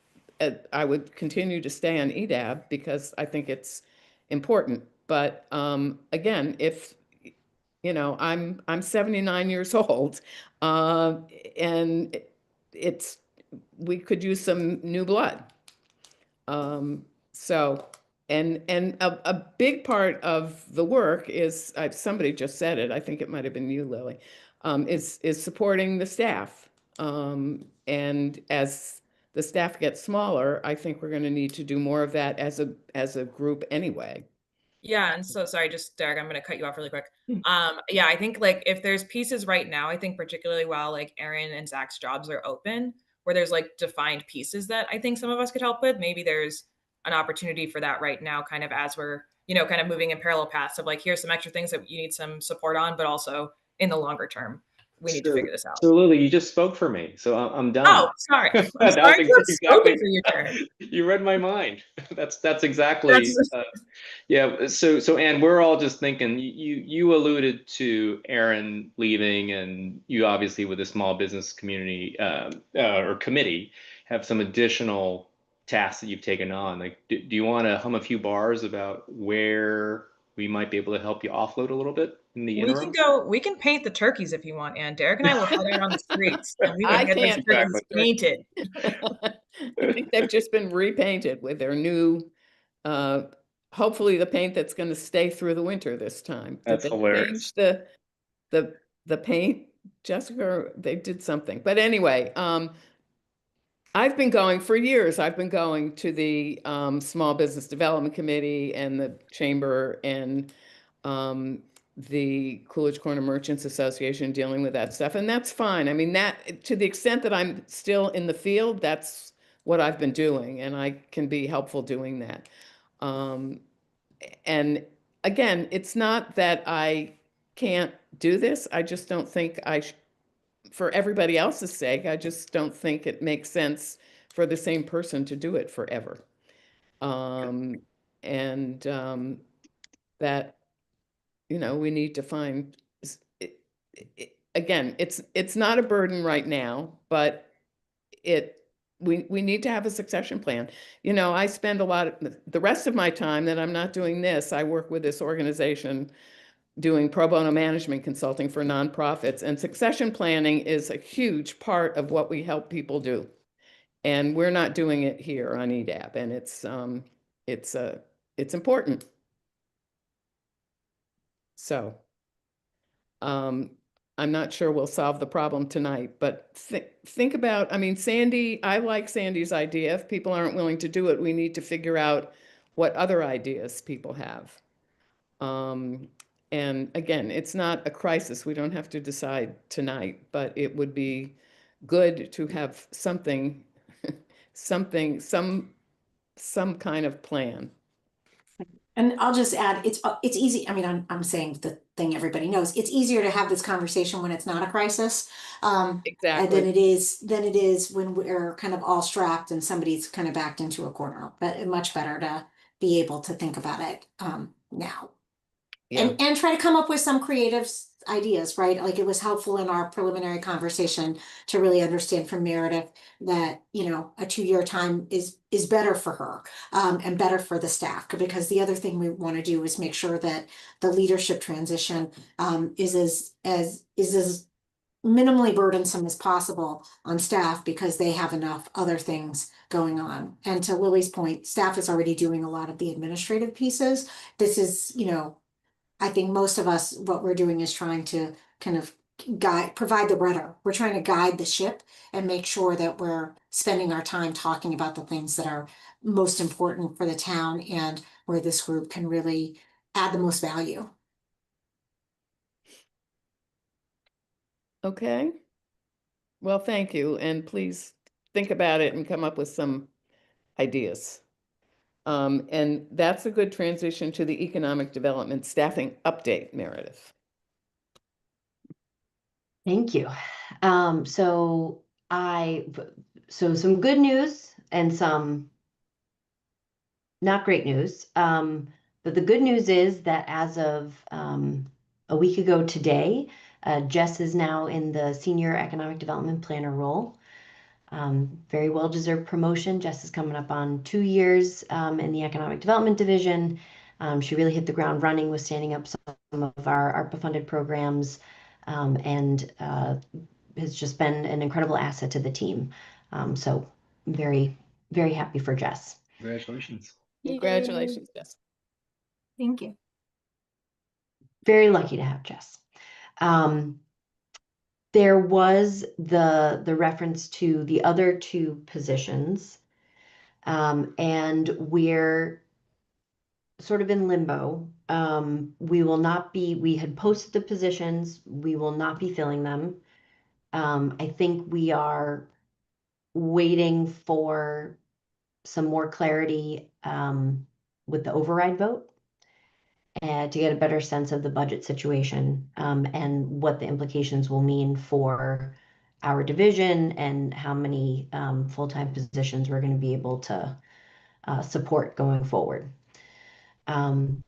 A: continue to stay on EDAB because I think it's important. But again, if you know, I'm 79 years old, and we could use some new blood. So, and a big part of the work is, somebody just said it, I think it might have been you, Lily, is supporting the staff. And as the staff gets smaller, I think we're going to need to do more of that as a group anyway.
B: Yeah, and so sorry, just Derek, I'm going to cut you off really quick. Yeah, I think like if there's pieces right now, I think particularly while like Aaron and Zach's jobs are open, where there's like defined pieces that I think some of us could help with, maybe there's an opportunity for that right now, kind of as we're, you know, kind of moving in parallel paths of like, here's some extra things that you need some support on, but also in the longer term, we need to figure this out.
D: So Lily, you just spoke for me, so I'm done.
B: Oh, sorry. I'm sorry to have spoken for you, Derek.
D: You read my mind. That's exactly. Yeah. So Anne, we're all just thinking. You alluded to Aaron leaving, and you obviously with the small business community or committee have some additional tasks that you've taken on. Like, do you want to hum a few bars about where we might be able to help you offload a little bit in the interim?
B: We can paint the turkeys if you want, Anne. Derek and I will head out on the streets and we will get those turkeys painted.
A: I think they've just been repainted with their new, hopefully the paint that's going to stay through the winter this time.
D: That's hilarious.
A: Change the paint, Jessica? They did something, but anyway, I've been going for years. I've been going to the Small Business Development Committee and the Chamber and the Coolidge Corner Merchants Association, dealing with that stuff. And that's fine. I mean, that to the extent that I'm still in the field, that's what I've been doing. And I can be helpful doing that. And again, it's not that I can't do this. I just don't think for everybody else's sake, I just don't think it makes sense for the same person to do it forever. That, you know, we need to find, again, it's not a burden right now, but we need to have a succession plan. You know, I spend a lot of the rest of my time that I'm not doing this, I work with this organization doing pro bono management consulting for nonprofits, and succession planning is a huge part of what we help people do. And we're not doing it here on EDAP, and it's important. So, I'm not sure we'll solve the problem tonight, but think about, I mean, Sandy, I like Sandy's idea. If people aren't willing to do it, we need to figure out what other ideas people have. And again, it's not a crisis. We don't have to decide tonight, but it would be good to have something, some kind of plan.
C: And I'll just add, it's easy. I mean, I'm saying the thing everybody knows. It's easier to have this conversation when it's not a crisis,
A: Exactly.
C: than it is when we're kind of all strapped and somebody's kind of backed into a corner. But much better to be able to think about it now,
A: Yeah.
C: and try to come up with some creative ideas, right? Like, it was helpful in our preliminary conversation to really understand from Meredith that, you know, a 2-year time is better for her, and better for the staff, because the other thing we want to do is make sure that the leadership transition is as minimally burdensome as possible on staff, because they have enough other things going on. And to Lily's point, staff is already doing a lot of the administrative pieces. This is, you know, I think most of us, what we're doing is trying to kind of provide the rudder. We're trying to guide the ship and make sure that we're spending our time talking about the things that are most important for the town and where this group can really add the most value.
A: Okay. Well, thank you. And please think about it and come up with some ideas. And that's a good transition to the economic development staffing update, Meredith.
H: Thank you. So some good news and some not great news. But the good news is that as of a week ago today, Jess is now in the Senior Economic Development Planner role. Very well-deserved promotion. Jess is coming up on 2 years in the Economic Development Division. She really hit the ground running with standing up some of our ARPA-funded programs, and has just been an incredible asset to the team. So very, very happy for Jess.
D: Congratulations.
A: Congratulations, Jess.
N: Thank you.
H: Very lucky to have Jess. There was the reference to the other 2 positions, and we're sort of in limbo. We had posted the positions, we will not be filling them. I think we are waiting for some more clarity with the override vote, and to get a better sense of the budget situation, and what the implications will mean for our division and how many full-time positions we're going to be able to support going forward. On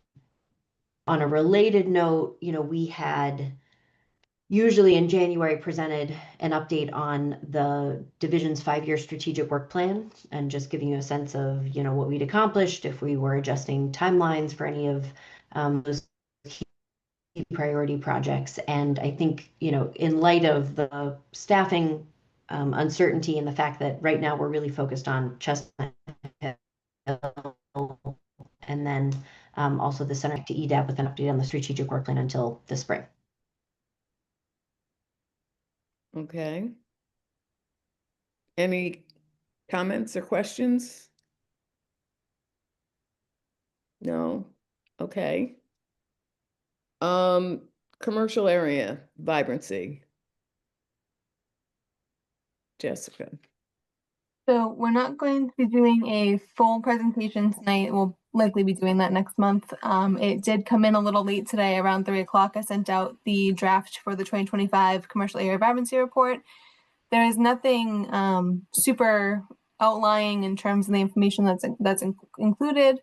H: a related note, you know, we had usually in January presented an update on the division's 5-year strategic work plan, and just giving you a sense of, you know, what we'd accomplished, if we were adjusting timelines for any of those key priority projects. And I think, you know, in light of the staffing uncertainty and the fact that right now we're really focused on Chestnut Hill, and then also the center to EDAP with an update on the strategic work plan until the spring.
A: Okay. Any comments or questions? No? Okay. Commercial area vibrancy. Jessica.
N: So we're not going to be doing a full presentation tonight. We'll likely be doing that next month. It did come in a little late today, around 3 o'clock. I sent out the draft for the 2025 commercial area vibrancy report. There is nothing super outlying in terms of the information that's included.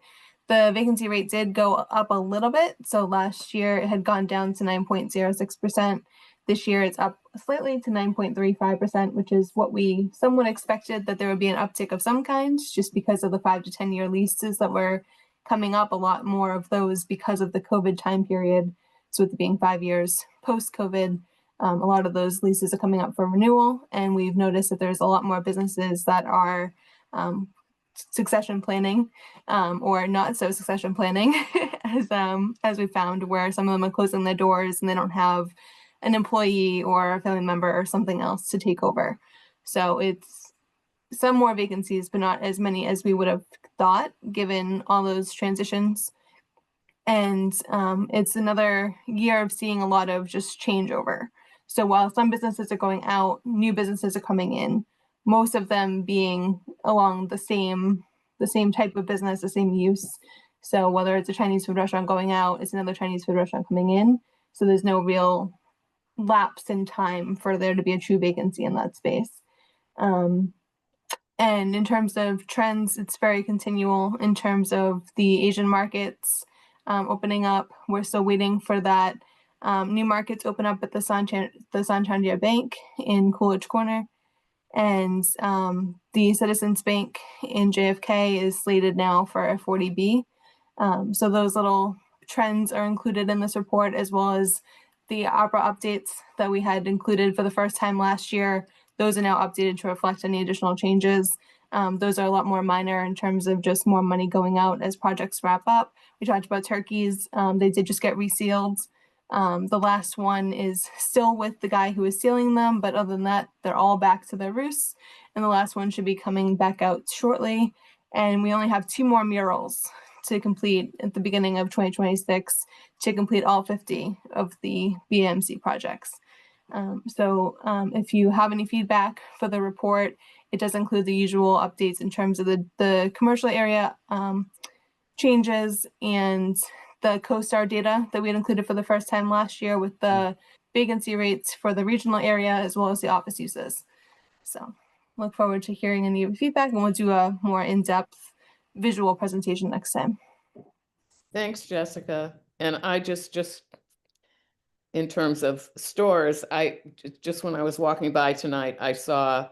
N: The vacancy rate did go up a little bit. So last year it had gone down to 9.06%. This year it's up slightly to 9.35%, which is what we somewhat expected, that there would be an uptick of some kind, just because of the 5 to 10 year leases that were coming up, a lot more of those because of the COVID time period. So with it being 5 years post-COVID, a lot of those leases are coming up for renewal, and we've noticed that there's a lot more businesses that are succession planning, or not so succession planning, as we found, where some of them are closing their doors and they don't have an employee or a family member or something else to take over. So it's some more vacancies, but not as many as we would have thought, given all those transitions. And it's another year of seeing a lot of just changeover. So while some businesses are going out, new businesses are coming in, most of them being along the same type of business, the same use. So whether it's a Chinese food restaurant going out, it's another Chinese food restaurant coming in. So there's no real lapse in time for there to be a true vacancy in that space. And in terms of trends, it's very continual in terms of the Asian markets opening up. We're still waiting for that new markets open up at the Santander Bank in Coolidge Corner. And the Citizens Bank in JFK is slated now for a 40B. So those little trends are included in this report, as well as the ARPA updates that we had included for the first time last year. Those are now updated to reflect any additional changes. Those are a lot more minor in terms of just more money going out as projects wrap up. We talked about turkeys. They did just get resealed. The last one is still with the guy who is sealing them, but other than that, they're all back to their roosts. And the last one should be coming back out shortly. And we only have 2 more murals to complete at the beginning of 2026 to complete all 50 of the BAMC projects. If you have any feedback for the report, it does include the usual updates in terms of the commercial area changes and the CoStar data that we had included for the first time last year, with the vacancy rates for the regional area as well as the office uses. So look forward to hearing any of your feedback, and we'll do a more in-depth visual presentation next time.
A: Thanks, Jessica. And I just in terms of stores, just when I was walking by tonight, I saw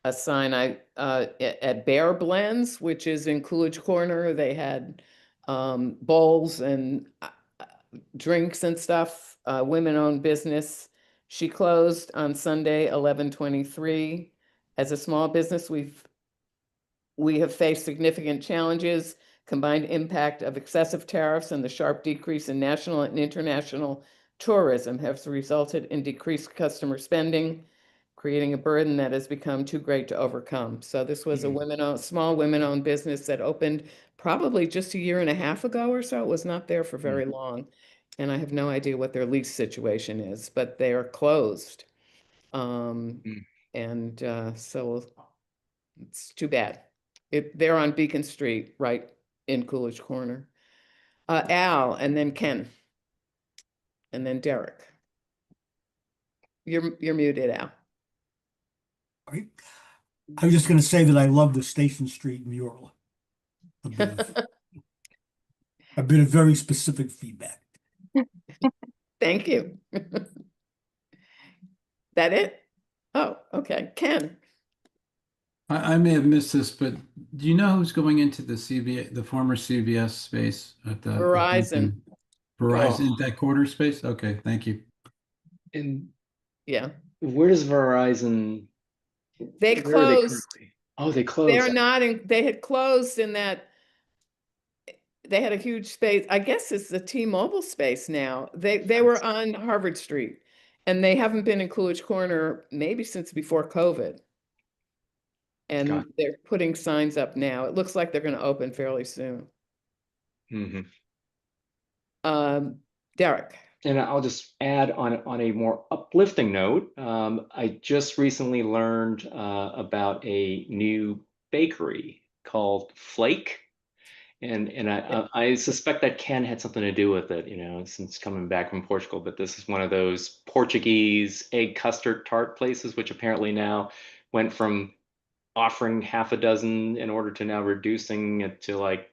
A: a sign at Bear Blends, which is in Coolidge Corner. They had bowls and drinks and stuff, women-owned business. She closed on Sunday, 11/23. As a small business, we have faced significant challenges. Combined impact of excessive tariffs and the sharp decrease in national and international tourism has resulted in decreased customer spending, creating a burden that has become too great to overcome. So this was a small women-owned business that opened probably just a year and a half ago or so. It was not there for very long. And I have no idea what their lease situation is, but they are closed. So it's too bad. They're on Beacon Street, right in Coolidge Corner. Al, and then Ken, and then Derek. You're muted, Al.
K: Right. I was just going to say that I love the Station Street mural. A bit of very specific feedback.
A: Thank you. That it? Oh, okay. Ken.
J: I may have missed this, but do you know who's going into the former CVS space at the
A: Verizon.
J: Verizon, that corner space? Okay, thank you.
D: And
A: yeah,
D: where does Verizon?
A: They closed.
D: They closed.
A: They're not in. They had closed in that. They had a huge space. I guess it's the T-Mobile space now. They were on Harvard Street, and they haven't been in Coolidge Corner maybe since before COVID. And they're putting signs up now. It looks like they're going to open fairly soon. Derek.
D: And I'll just add on a more uplifting note. I just recently learned about a new bakery called Flake. And I suspect that Ken had something to do with it, since coming back from Portugal. But this is one of those Portuguese egg custard tart places, which apparently now went from offering half a dozen in order to now reducing it to like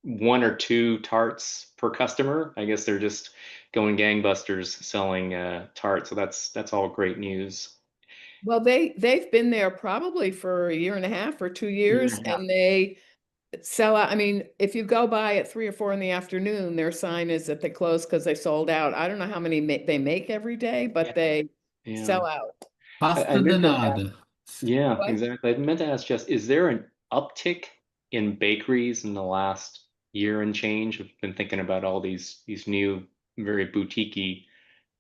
D: 1 or 2 tarts per customer. I guess they're just going gangbusters selling tarts. So that's all great news.
A: Well, they've been there probably for a year and a half or 2 years,
D: and a half.
A: and they sell out. I mean, if you go by at 3 or 4 in the afternoon, their sign is that they close because they sold out. I don't know how many they make every day, but they
D: Yeah.
A: sell out.
J: Pasta
D: meant to
J: Donada.
D: Yeah,
A: What?
D: exactly. I meant to ask Jess, is there an uptick in bakeries in the last year and change? I've been thinking about all these new, very boutique-y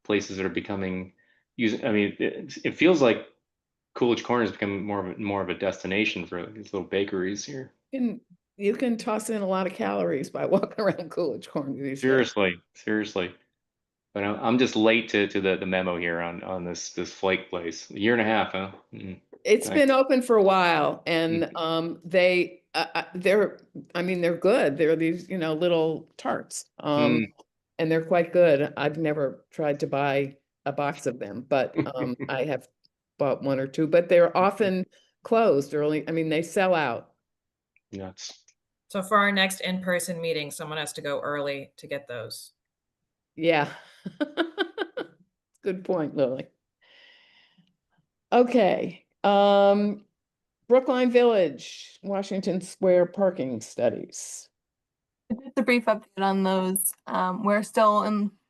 D: places that are becoming I mean, it feels like Coolidge Corner has become more of a destination for these little bakeries here.
A: You can toss in a lot of calories by walking around Coolidge Corner these days.
D: Seriously. But I'm just late to the memo here on this flake place. A year and a half, huh?
A: It's
D: Nice.
A: been open for a while, and they're good. They're these, little tarts. And they're quite good. I've never tried to buy a box of them, but I have bought 1 or 2, but they're often closed early. I mean, they sell out.
D: Nuts.
B: So for our next in-person meeting, someone has to go early to get those.
A: Yeah. Good point, Lily. Okay. Brookline Village, Washington Square parking studies.
N: Just a brief update on those. We're still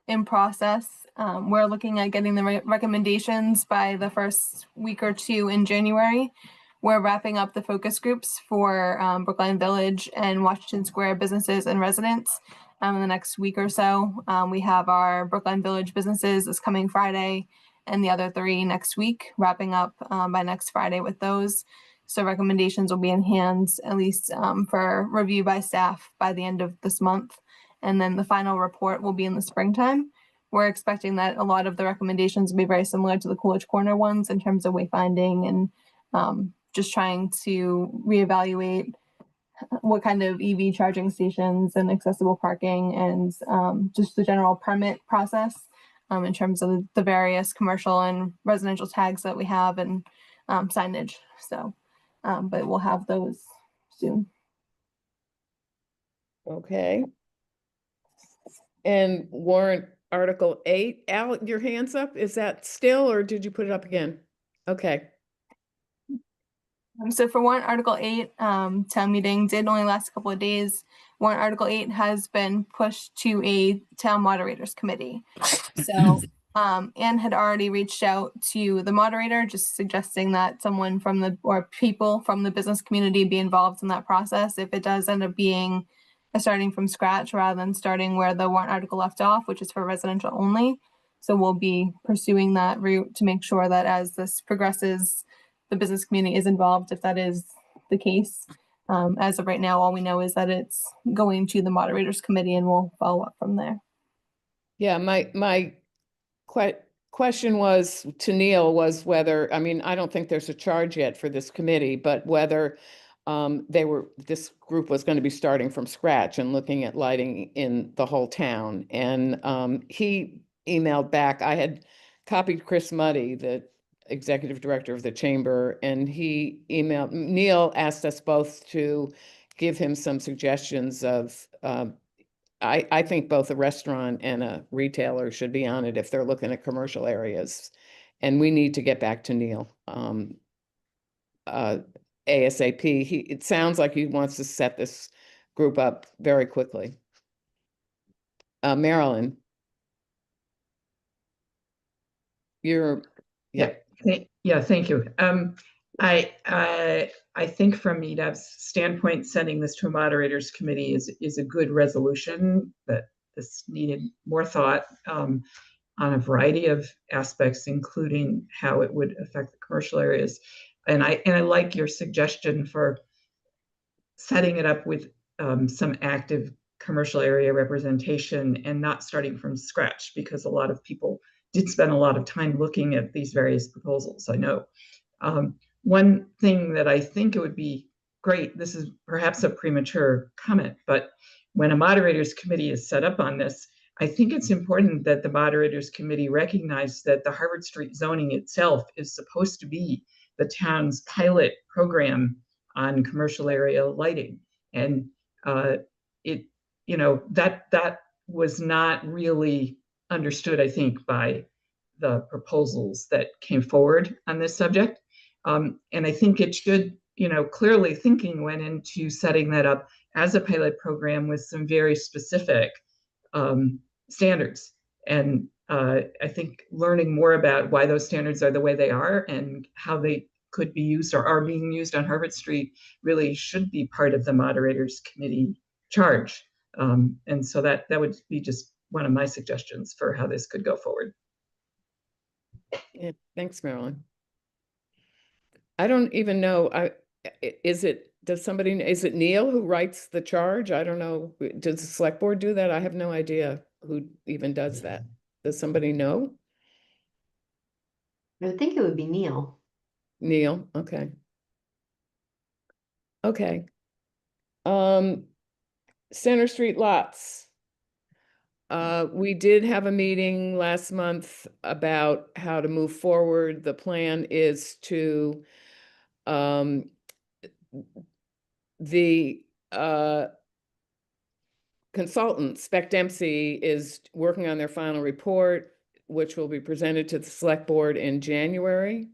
N: in process. We're looking at getting the recommendations by the first week or 2 in January. We're wrapping up the focus groups for Brookline Village and Washington Square businesses and residents in the next week or so. We have our Brookline Village businesses this coming Friday and the other 3 next week, wrapping up by next Friday with those. So recommendations will be in hands, at least for review by staff by the end of this month. And then the final report will be in the springtime. We're expecting that a lot of the recommendations will be very similar to the Coolidge Corner ones in terms of wayfinding and just trying to reevaluate what kind of EV charging stations and accessible parking and just the general permit process in terms of the various commercial and residential tags that we have and signage. So, but we'll have those soon.
A: Okay. And warrant Article 8, Al, your hand's up. Is that still, or did you put it up again? Okay.
N: So for warrant Article 8, town meeting did only last a couple of days. Warrant Article 8 has been pushed to a town moderators committee. So Anne had already reached out to the moderator, just suggesting that someone from or people from the business community be involved in that process. If it does end up being starting from scratch rather than starting where the warrant article left off, which is for residential only. So we'll be pursuing that route to make sure that as this progresses, the business community is involved if that is the case. As of right now, all we know is that it's going to the moderators committee and we'll follow up from there.
A: Yeah, my question was to Neil was whether, I mean, I don't think there's a charge yet for this committee, but whether this group was going to be starting from scratch and looking at lighting in the whole town. And he emailed back. I had copied Chris Muddy, the executive director of the chamber, and he emailed, Neil asked us both to give him some suggestions of, I think both a restaurant and a retailer should be on it if they're looking at commercial areas. And we need to get back to Neil ASAP. It sounds like he wants to set this group up very quickly. Marilyn. You're, yeah.
F: Yeah, thank you. I think from EDAB's standpoint, sending this to a moderators committee is a good resolution, but this needed more thought on a variety of aspects, including how it would affect the commercial areas. And I like your suggestion for setting it up with some active commercial area representation and not starting from scratch, because a lot of people did spend a lot of time looking at these various proposals, I know. One thing that I think it would be great, this is perhaps a premature comment, but when a moderators committee is set up on this, I think it's important that the moderators committee recognize that the Harvard Street zoning itself is supposed to be the town's pilot program on commercial area lighting. And it, that was not really understood, I think, by the proposals that came forward on this subject. And I think it should, clearly thinking went into setting that up as a pilot program with some very specific standards. And I think learning more about why those standards are the way they are and how they could be used or are being used on Harvard Street really should be part of the Moderators Committee charge. And so that would be just one of my suggestions for how this could go forward.
A: Yeah, thanks, Marilyn. I don't even know, is it Neil who writes the charge? I don't know. Does the select board do that? I have no idea who even does that. Does somebody know?
H: I would think it would be Neil.
A: Neil, okay. Okay. Center Street lots. We did have a meeting last month about how to move forward. The plan is to, the consultant, Spec Dempsey, is working on their final report, which will be presented to the select board in January.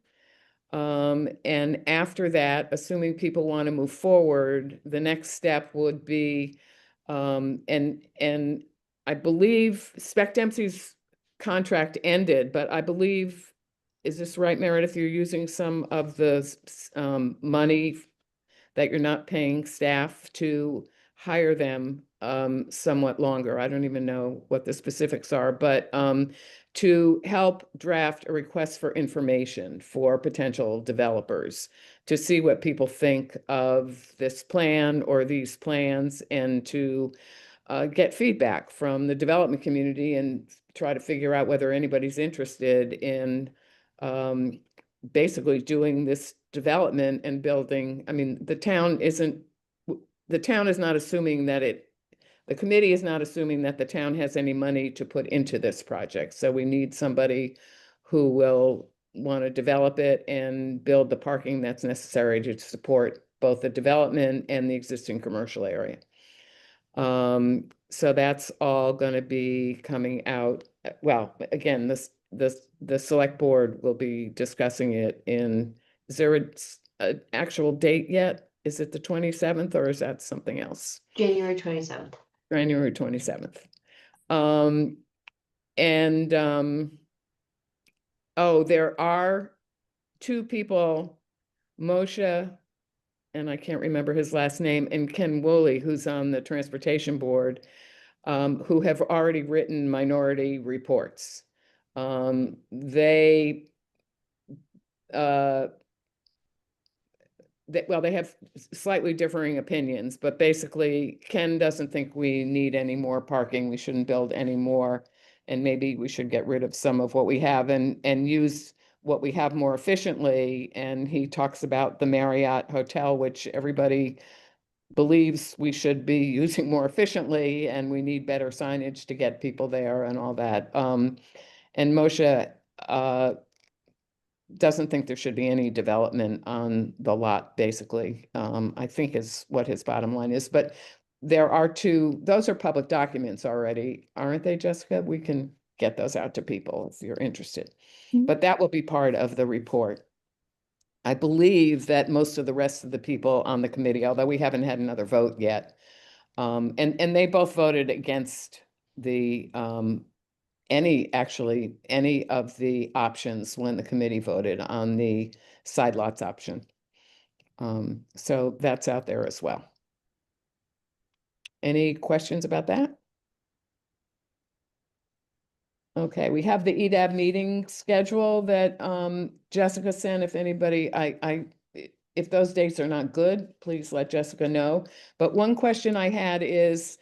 A: And after that, assuming people want to move forward, the next step would be, and I believe Spec Dempsey's contract ended, but I believe, is this right, Meredith? You're using some of the money that you're not paying staff to hire them somewhat longer. I don't even know what the specifics are, but to help draft a request for information for potential developers to see what people think of this plan or these plans, and to get feedback from the development community and try to figure out whether anybody's interested in basically doing this development and building. I mean, the town is not assuming that the committee is not assuming that the town has any money to put into this project. So we need somebody who will want to develop it and build the parking that's necessary to support both the development and the existing commercial area. So that's all going to be coming out. Well, again, the select board will be discussing it in, is there an actual date yet? Is it the 27th or is that something else?
H: January 27th.
A: January 27th. Oh, there are two people, Moshe, and I can't remember his last name, and Ken Woolley, who's on the transportation board, who have already written minority reports. They have slightly differing opinions, but basically Ken doesn't think we need any more parking. We shouldn't build any more. And maybe we should get rid of some of what we have and use what we have more efficiently. And he talks about the Marriott Hotel, which everybody believes we should be using more efficiently, and we need better signage to get people there and all that. And Moshe doesn't think there should be any development on the lot, basically, I think is what his bottom line is. But there are those are public documents already, aren't they, Jessica? We can get those out to people if you're interested. But that will be part of the report. I believe that most of the rest of the people on the committee, although we haven't had another vote yet, and they both voted against the any of the options when the committee voted on the side lots option. So that's out there as well. Any questions about that? Okay, we have the EDAB meeting schedule that Jessica sent. If anybody, if those dates are not good, please let Jessica know. But one question I had is,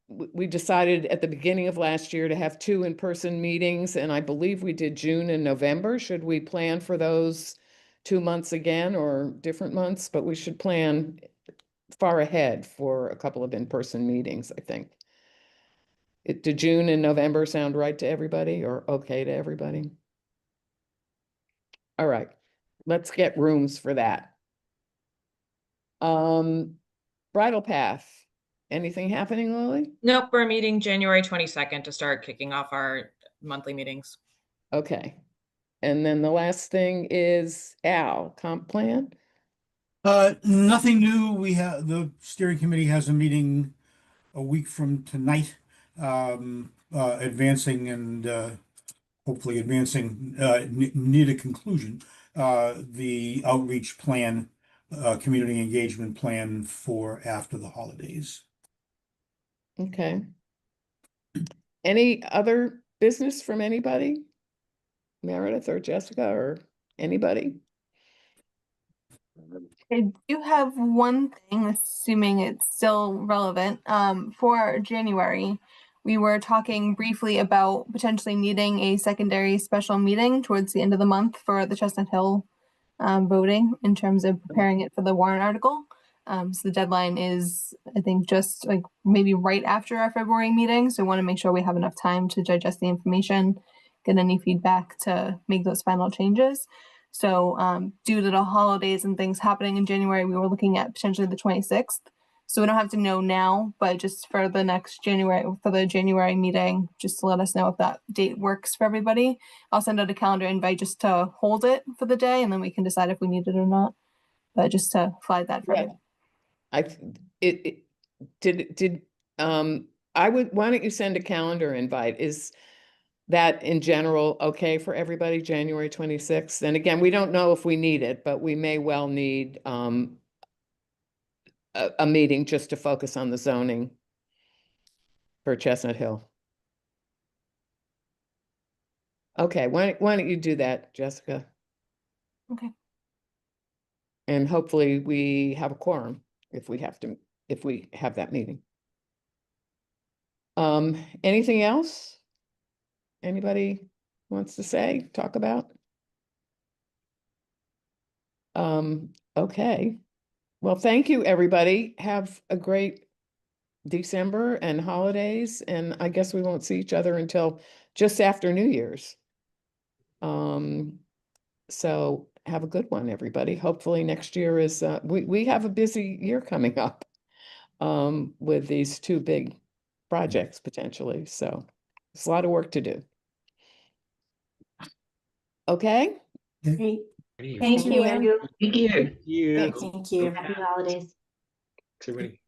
A: we decided at the beginning of last year to have 2 in-person meetings, and I believe we did June and November. Should we plan for those 2 months again or different months? But we should plan far ahead for a couple of in-person meetings, I think. Did June and November sound right to everybody or okay to everybody? All right, let's get rooms for that. Bridle Path. Anything happening, Lily?
B: Nope, we're meeting January 22nd to start kicking off our monthly meetings.
A: Okay. And then the last thing is Al, comp plan?
K: Nothing new. We have, the steering committee has a meeting a week from tonight, advancing and hopefully advancing near the conclusion, the outreach plan, community engagement plan for after the holidays.
A: Okay. Any other business from anybody? Meredith or Jessica or anybody?
N: I do have one thing, assuming it's still relevant. For January, we were talking briefly about potentially needing a secondary special meeting towards the end of the month for the Chestnut Hill voting in terms of preparing it for the warrant article. So the deadline is, I think, just like maybe right after our February meeting. So we want to make sure we have enough time to digest the information, get any feedback to make those final changes. So due to the holidays and things happening in January, we were looking at potentially the 26th. So we don't have to know now, but just for the next January, for the January meeting, just to let us know if that date works for everybody. I'll send out a calendar invite just to hold it for the day, and then we can decide if we need it or not. But just to flag that for everybody.
A: Why don't you send a calendar invite? Is that in general okay for everybody, January 26th? And again, we don't know if we need it, but we may well need a meeting just to focus on the zoning for Chestnut Hill. Okay, why don't you do that, Jessica?
N: Okay.
A: And hopefully we have a quorum if we have that meeting. Anything else? Anybody wants to say, talk about? Okay. Well, thank you, everybody. Have a great December and holidays, and I guess we won't see each other until just after New Year's. So have a good one, everybody. Hopefully next year is, we have a busy year coming up with these two big projects potentially. So it's a lot of work to do. Okay?
H: Great.
D: Thank
H: Thank you, Andrew.
F: Thank you.
D: you.
A: Thanks.
C: Thank you.
H: Happy holidays.
D: Everybody.